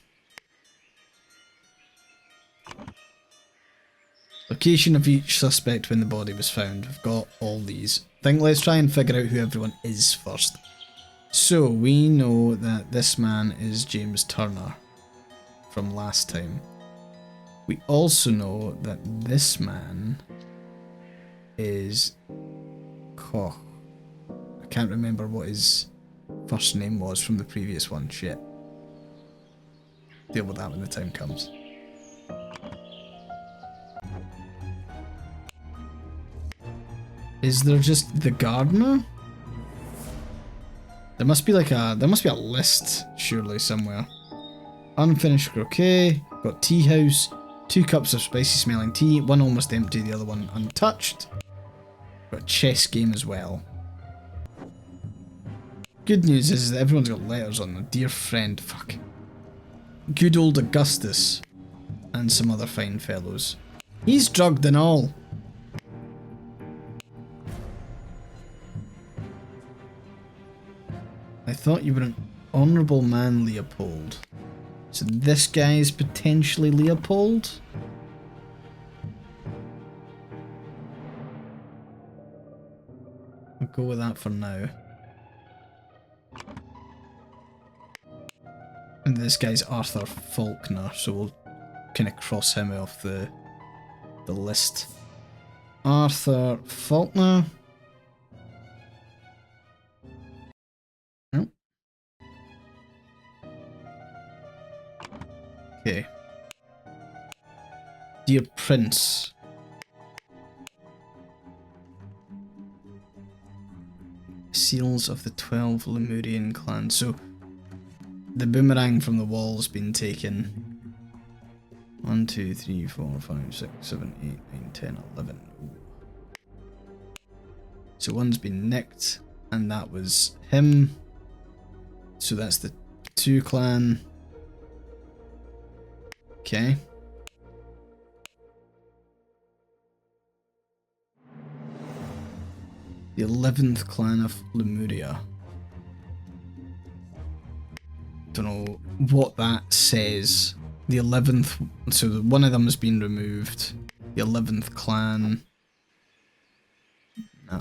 Speaker 1: Location of each suspect when the body was found. We've got all these. I think let's try and figure out who everyone is first. So we know that this man is James Turner from last time. We also know that this man is Koch. I can't remember what his first name was from the previous one. Shit. Deal with that when the time comes. Is there just the gardener? There must be like a list surely somewhere. Unfinished croquet, got tea house, 2 cups of spicy smelling tea, one almost empty, the other one untouched. Got a chess game as well. Good news is that everyone's got letters on them. Dear friend, fuck. Good old Augustus. And some other fine fellows. He's drugged and all. I thought you were an honourable man, Leopold. So this guy is potentially Leopold? I'll go with that for now. And this guy's Arthur Faulkner, so we'll kind of cross him off the list. Arthur Faulkner. Oh. Okay. Dear Prince. Seals of the 12 Lemurian clans. So the boomerang from the wall's been taken. 1, 2, 3, 4, 5, 6, 7, 8, 9, 10, 11. Ooh. So one's been nicked, and that was him. So that's the 2 clan. Okay. The 11th clan of Lemuria. Don't know what that says. The 11th, so one of them has been removed. The 11th clan. No.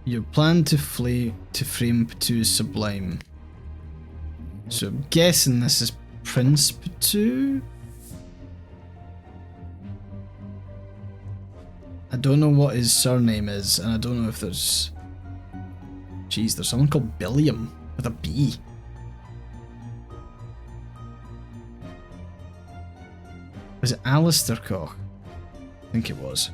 Speaker 1: Your plan to frame Patu is sublime. So I'm guessing this is Prince Patu? I don't know what his surname is, and I don't know if there's... Jeez, there's someone called Billiam with a B. Was it Alistair Koch? I think it was.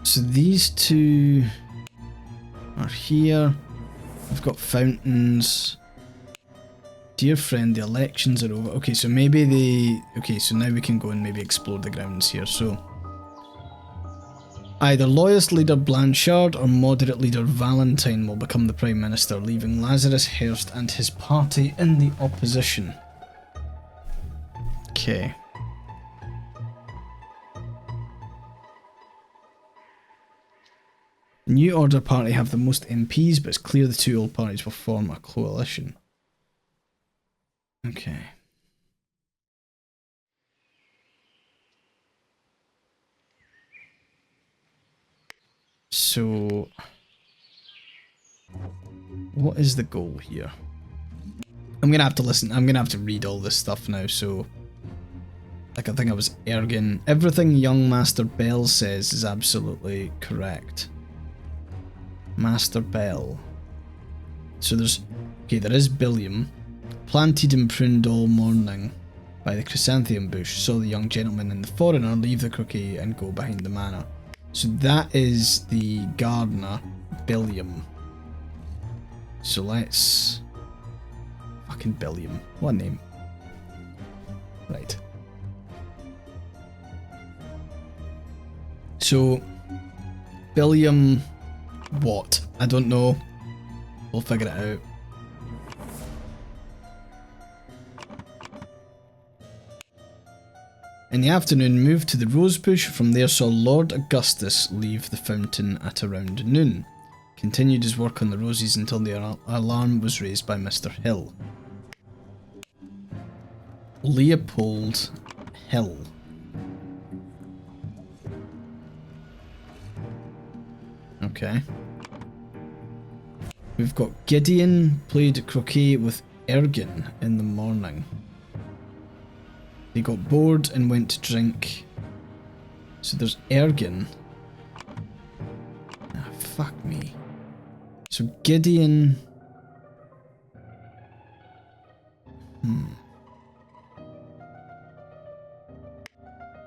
Speaker 1: So these 2 are here. We've got fountains. Dear friend, the elections are over. Okay, so maybe they... Okay, so now we can go and maybe explore the grounds here. So either loyalist leader Blanchard or moderate leader Valentine will become the Prime Minister, leaving Lazarus Hearst and his party in the opposition. Okay. new Order party have the most MPs, but it's clear the two old parties will form a coalition. Okay. So, what is the goal here? I'm gonna have to listen. I'm gonna have to read all this stuff now. So, like, I think it was Ergen. Everything young Master Bell says is absolutely correct. Master Bell. So there's, okay, there is Billiam. Planted and pruned all morning by the chrysanthemum bush. Saw the young gentleman and the foreigner leave the croquet and go behind the manor. So that is the gardener, Billiam. So let's... Fucking Billiam. What a name. Right. So, Billiam... what? I don't know. We'll figure it out. In the afternoon, moved to the Rosebush. From there saw Lord Augustus leave the fountain at around noon. Continued his work on the roses until the alarm was raised by Mr. Hill. Leopold Hill. Okay. We've got Gideon played croquet with Ergen in the morning. They got bored and went to drink. So there's Ergen. Ah, fuck me. So Gideon...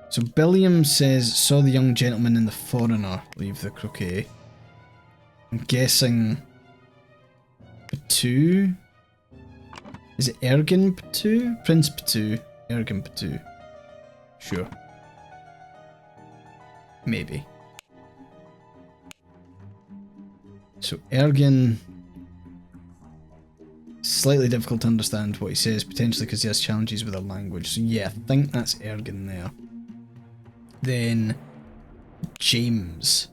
Speaker 1: So Billiam says, saw the young gentleman and the foreigner leave the croquet. I'm guessing... Batu? Is it Ergen Batu? Prince Batu? Ergen Batu. Sure. Maybe. So Ergen... Slightly difficult to understand what he says, potentially because he has challenges with our language. So yeah, I think that's Ergen there. Then James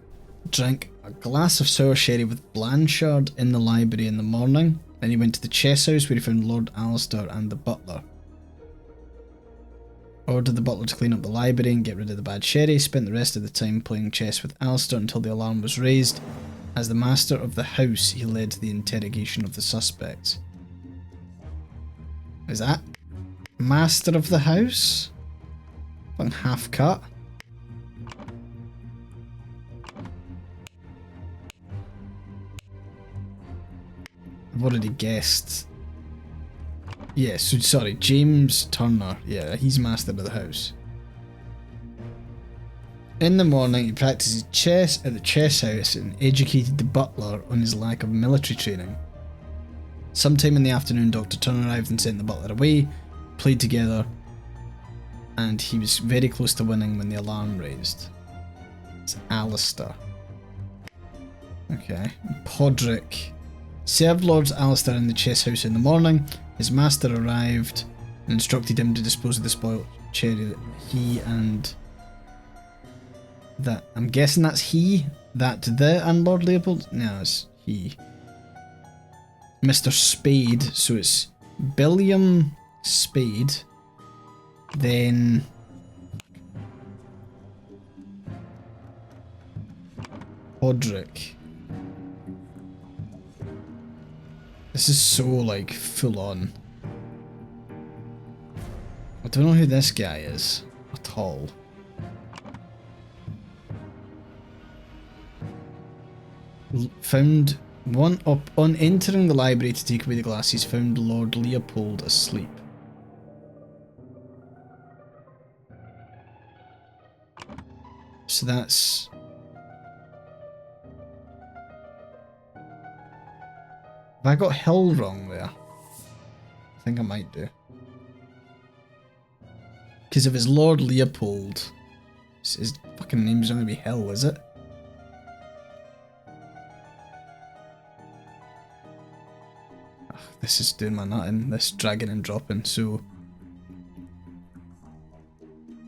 Speaker 1: drank a glass of sour sherry with Blanchard in the library in the morning. Then he went to the chess house where he found Lord Alistair and the butler. Ordered the butler to clean up the library and get rid of the bad sherry. Spent the rest of the time playing chess with Alistair until the alarm was raised. As the master of the house, he led the interrogation of the suspects. Is that master of the house? Fucking half cut. I've already guessed. Yeah, so sorry, James Turner. Yeah, he's master of the house. In the morning, he practices chess at the chess house and educated the butler on his lack of military training. Sometime in the afternoon, Dr. Turner arrived and sent the butler away, played together, and he was very close to winning when the alarm raised. It's Alistair. Okay. Podrick. Served Lords Alistair in the chess house in the morning. His master arrived and instructed him to dispose of the spoiled cherry that he and... that... I'm guessing that's he? That the and Lord Leopold? No, it's he. Mr. Spade, so it's Billiam Spade, then Podrick. This is so like full on. I don't know who this guy is at all. Found one up on entering the library to take away the glasses, found Lord Leopold asleep. So that's... Have I got Hill wrong there? I think I might do. Because if it's Lord Leopold, his fucking name's going to be Hill, is it? This is doing my nutting, this dragging and dropping, so...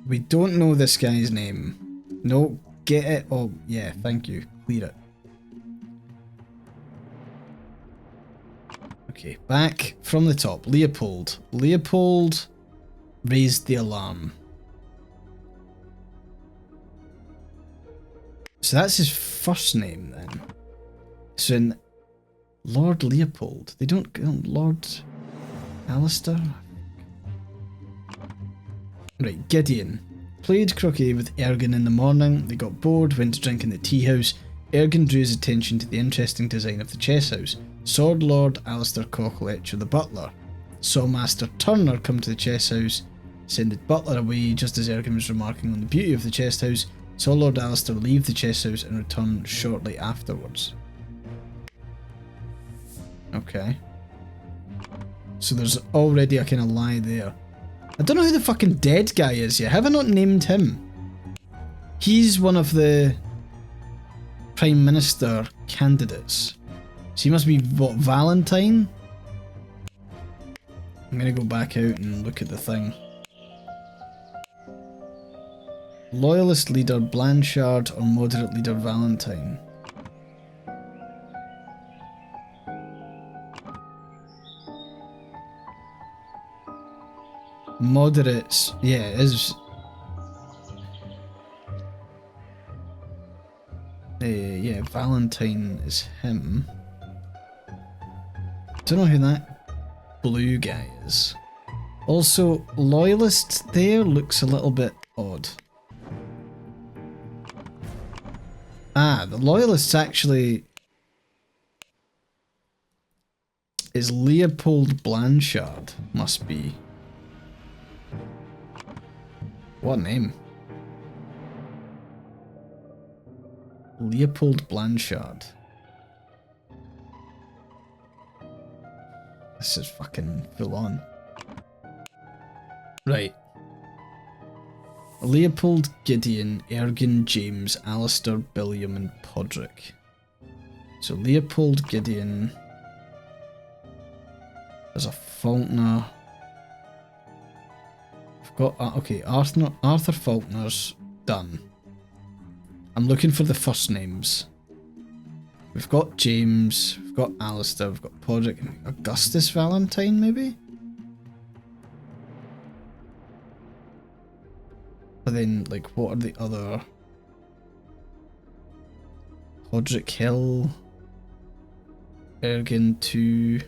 Speaker 1: We don't know this guy's name. No, get it? Oh, yeah, thank you. Clear it. Okay, back from the top. Leopold. Leopold raised the alarm. So that's his first name then. So in Lord Leopold, they don't go Lord Alistair? Right, Gideon. Played croquet with Ergen in the morning. They got bored, went to drink in the tea house. Ergen drew his attention to the interesting design of the chess house. Sword Lord Alistair Cockletcher, the butler, saw Master Turner come to the chess house, sended Butler away just as Ergen was remarking on the beauty of the chest house, saw Lord Alistair leave the chess house and return shortly afterwards. Okay. So there's already a kind of lie there. I don't know who the fucking dead guy is yet. Have I not named him? He's one of the Prime Minister candidates. So he must be, what, Valentine? I'm gonna go back out and look at the thing. Loyalist leader Blanchard or moderate leader Valentine? Moderates, yeah, it is. Yeah, Valentine is him. Don't know who that blue guy is. Also, Loyalist there looks a little bit odd. Ah, the Loyalist's actually is Leopold Blanchard, must be. What name? Leopold Blanchard. This is fucking full on. Right. Leopold, Gideon, Ergen, James, Alistair, Billiam and Podrick. So Leopold, Gideon. There's a Faulkner. I've got, okay, Arthur Faulkner's done. I'm looking for the first names. We've got James, we've got Alistair, we've got Podrick, Augustus Valentine maybe? But then, like, what are the other... Podrick Hill, Ergen 2...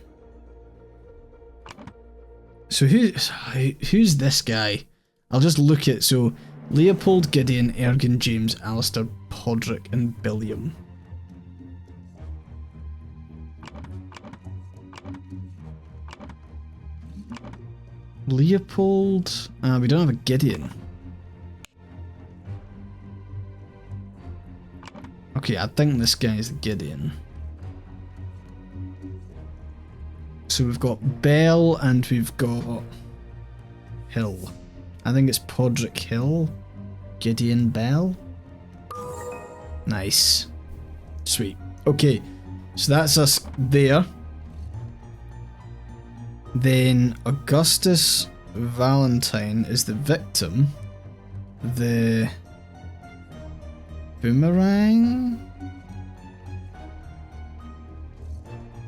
Speaker 1: So who's this guy? I'll just look at, so Leopold, Gideon, Ergen, James, Alistair, Podrick and Billiam. Leopold... we don't have a Gideon. Okay, I think this guy is the Gideon. So we've got Bell and we've got Hill. I think it's Podrick Hill. Gideon Bell. Nice. Sweet. Okay, so that's us there. Then Augustus Valentine is the victim. The boomerang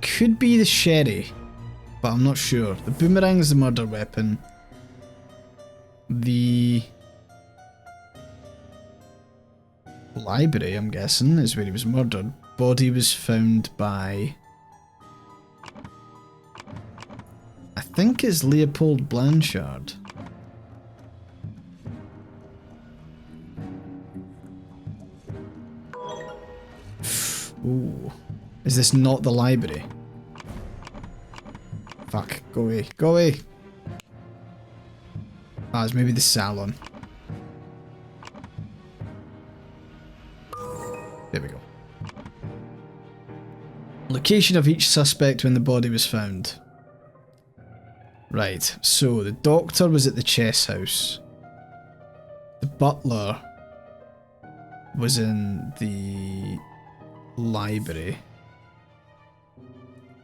Speaker 1: could be the sherry, but I'm not sure. The boomerang is the murder weapon. The library, I'm guessing, is where he was murdered. Body was found by... I think it's Leopold Blanchard. Ooh. Is this not the library? Fuck, go away, go away! Ah, it's maybe the salon. There we go. Location of each suspect when the body was found. Right, so the doctor was at the chess house. The butler was in the library.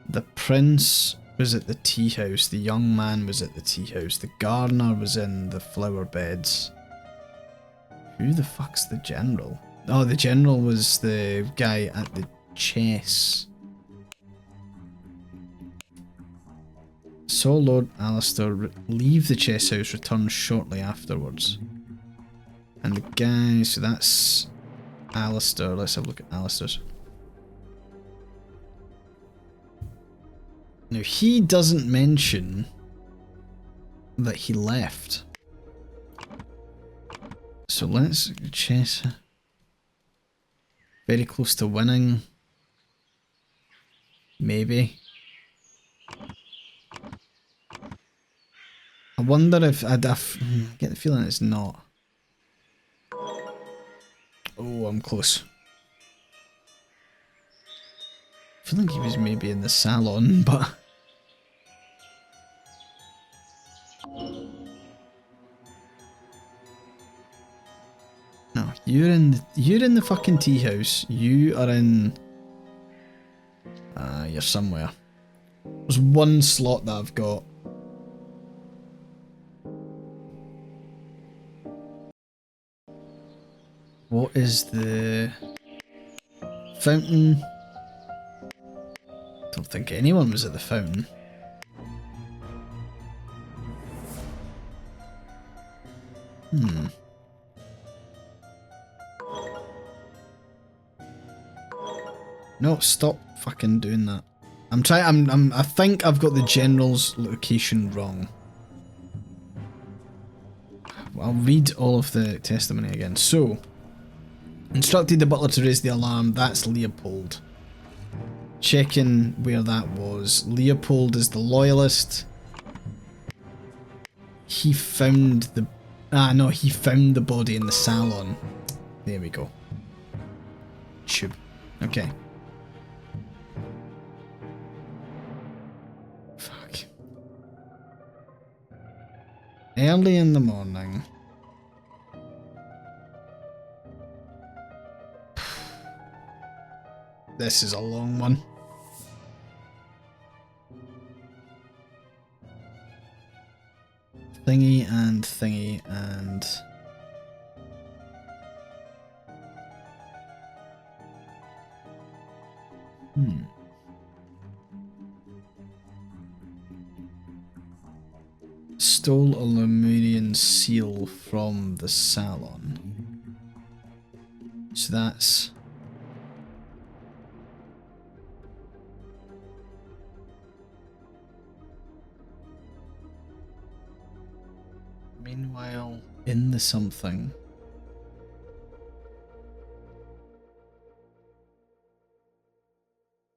Speaker 1: The prince was at the tea house. The young man was at the tea house. The gardener was in the flower beds. Who the fuck's the general? Oh, the general was the guy at the chess. Saw Lord Alistair leave the chess house, return shortly afterwards. And the guy, so that's Alistair. Let's have a look at Alistair's. Now, he doesn't mention that he left. So let's chess. Very close to winning. Maybe. I wonder if I get the feeling it's not. Oh, I'm close. I feel like he was maybe in the salon, but no, you're in the fucking tea house. You are in. You're somewhere. There's one slot that I've got. What is the fountain? Don't think anyone was at the fountain. No, stop fucking doing that. I think I've got the general's location wrong. I'll read all of the testimony again. So, instructed the butler to raise the alarm. That's Leopold. Checking where that was. Leopold is the loyalist. He found the... no, he found the body in the salon. There we go. Tube. Okay. Fuck. Early in the morning. This is a long one. Thingy and thingy and... Stole a Lemurian seal from the salon. So that's... Meanwhile, in the something.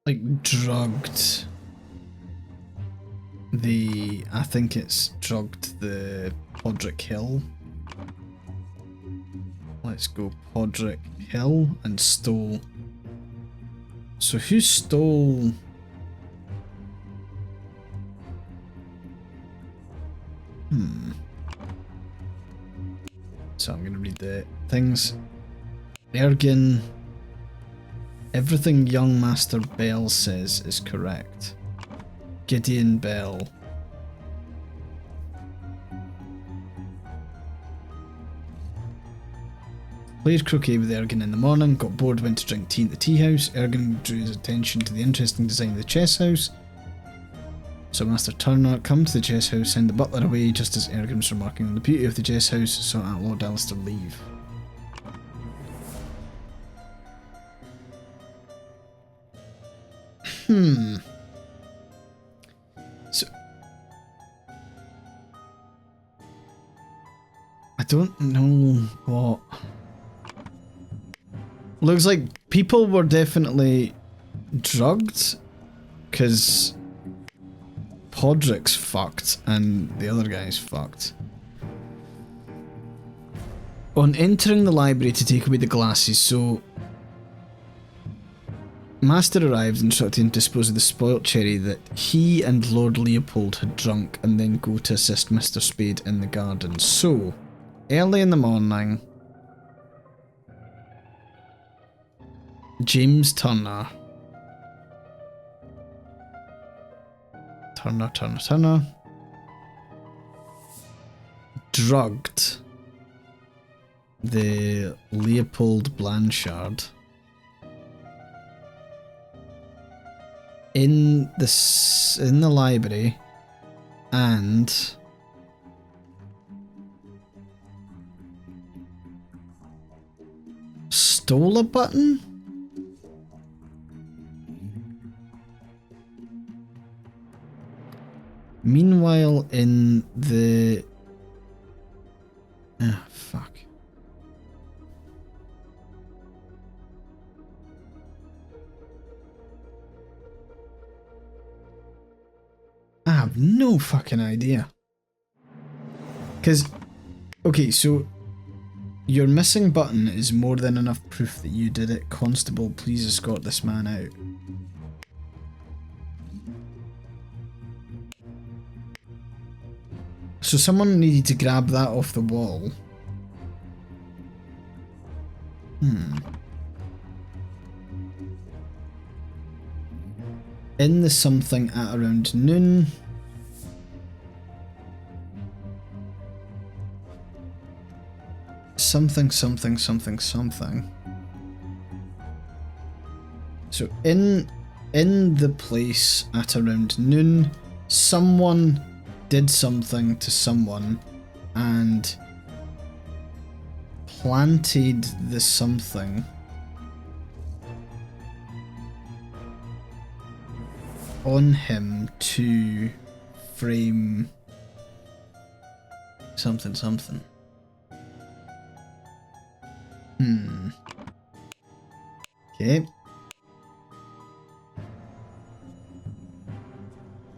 Speaker 1: Like, drugged the... I think it's drugged the Podrick Hill. Let's go Podrick Hill and stole... So who stole... So I'm going to read the things. Ergin. Everything young Master Bell says is correct. Gideon Bell. Played croquet with Ergin in the morning, got bored, went to drink tea at the tea house. Ergin drew his attention to the interesting design of the chess house. So Master Turner, come to the chess house, send the butler away just as Ergin was remarking on the beauty of the chess house, so Lord Alistair leave. So... I don't know what... Looks like people were definitely drugged, because... Podrick's fucked and the other guy's fucked. On entering the library to take away the glasses, so Master arrived instructing him to dispose of the spoilt cherry that he and Lord Leopold had drunk and then go to assist Mr. Spade in the garden. So, early in the morning, James Turner drugged the Leopold Blanchard in the library and stole a button? Meanwhile, in the... Ah, fuck. I have no fucking idea. Because, okay, so your missing button is more than enough proof that you did it. Constable, please escort this man out. So someone needed to grab that off the wall. In the something at around noon. Something. So in the place at around noon, someone did something to someone and planted the something on him to frame something. Okay.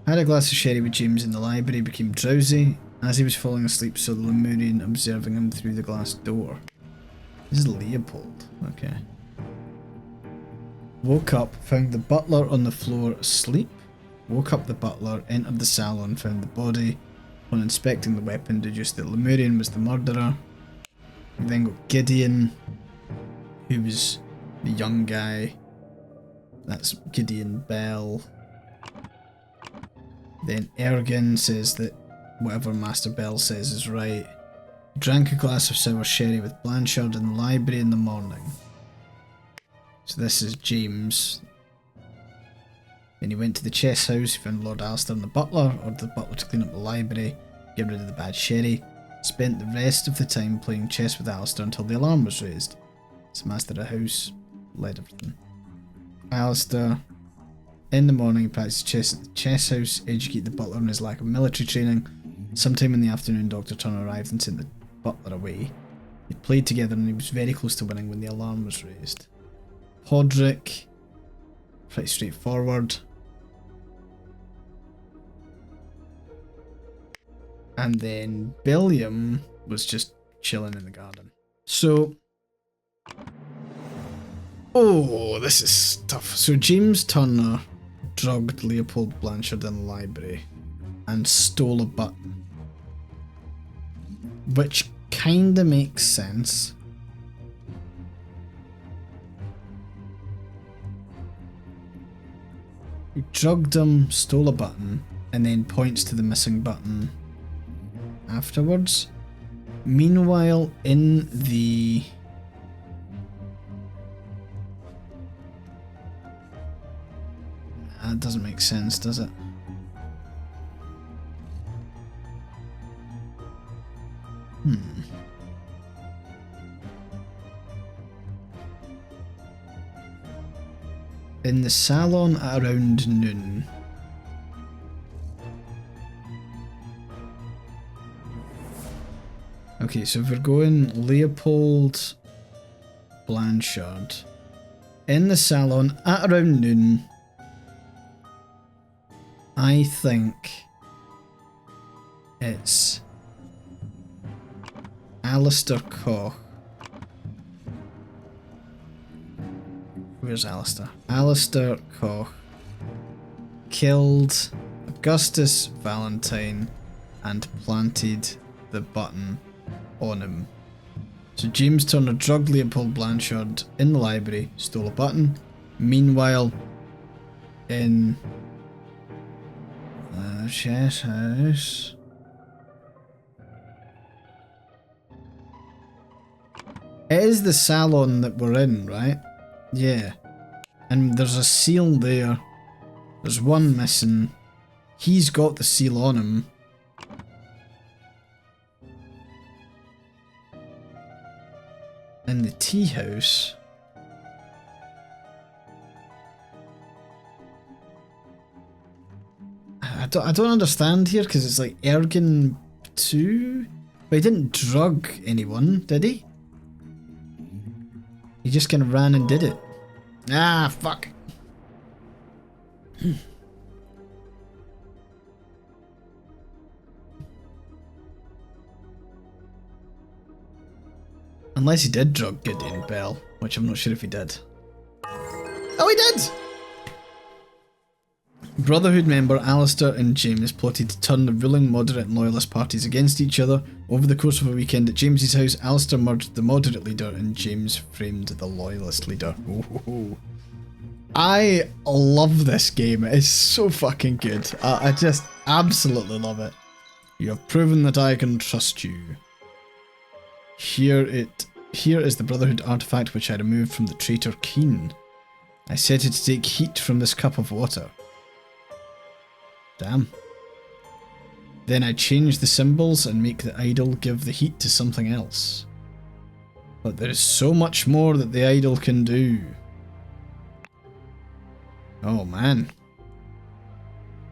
Speaker 1: Had a glass of sherry with James in the library, became drowsy. As he was falling asleep, saw the Lemurian observing him through the glass door. This is Leopold. Okay. Woke up, found the butler on the floor asleep. Woke up the butler, entered the salon, found the body. On inspecting the weapon, deduced that Lemurian was the murderer. We then got Gideon, who was the young guy. That's Gideon Bell. Then Ergen says that whatever Master Bell says is right. Drank a glass of sour sherry with Blanchard in the library in the morning. So this is James. Then he went to the chess house, he found Lord Alistair and the butler, ordered the butler to clean up the library, get rid of the bad sherry. Spent the rest of the time playing chess with Alistair until the alarm was raised. So Master of the house led everything. Alistair, in the morning, practiced chess at the chess house, educated the butler on his lack of military training. Sometime in the afternoon, Dr. Turner arrived and sent the butler away. They played together and he was very close to winning when the alarm was raised. Podrick, pretty straightforward. And then Billiam was just chilling in the garden. So, oh, this is tough. So James Turner drugged Leopold Blanchard in the library and stole a button, which kinda makes sense. He drugged him, stole a button, and then points to the missing button afterwards. Meanwhile, in the... That doesn't make sense, does it? In the salon at around noon. Okay, so if we're going Leopold Blanchard in the salon at around noon, I think it's Alistair Koch. Where's Alistair? Alistair Koch killed Augustus Valentine and planted the button on him. So James Turner drugged Leopold Blanchard in the library, stole a button. Meanwhile, in the chess house, it is the salon that we're in, right? Yeah. And there's a seal there. There's one missing. He's got the seal on him. in the tea house. I don't understand here, because it's like Ergen 2? But he didn't drug anyone, did he? He just kind of ran and did it. Ah, fuck. Unless he did drug Gideon Bell, which I'm not sure if he did. Oh, he did! Brotherhood member Alistair and James plotted to turn the ruling moderate and loyalist parties against each other. Over the course of a weekend at James's house, Alistair murdered the moderate leader and James framed the loyalist leader. Oh. I love this game. It's so fucking good. I just absolutely love it. You have proven that I can trust you. Here is the Brotherhood artifact which I removed from the traitor Keen. I set it to take heat from this cup of water. Damn. Then I change the symbols and make the idol give the heat to something else. But there is so much more that the idol can do. Oh man.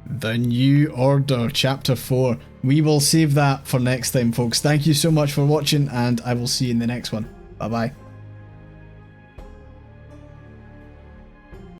Speaker 1: The New Order, Chapter 4. We will save that for next time, folks. Thank you so much for watching, and I will see you in the next one. Bye bye.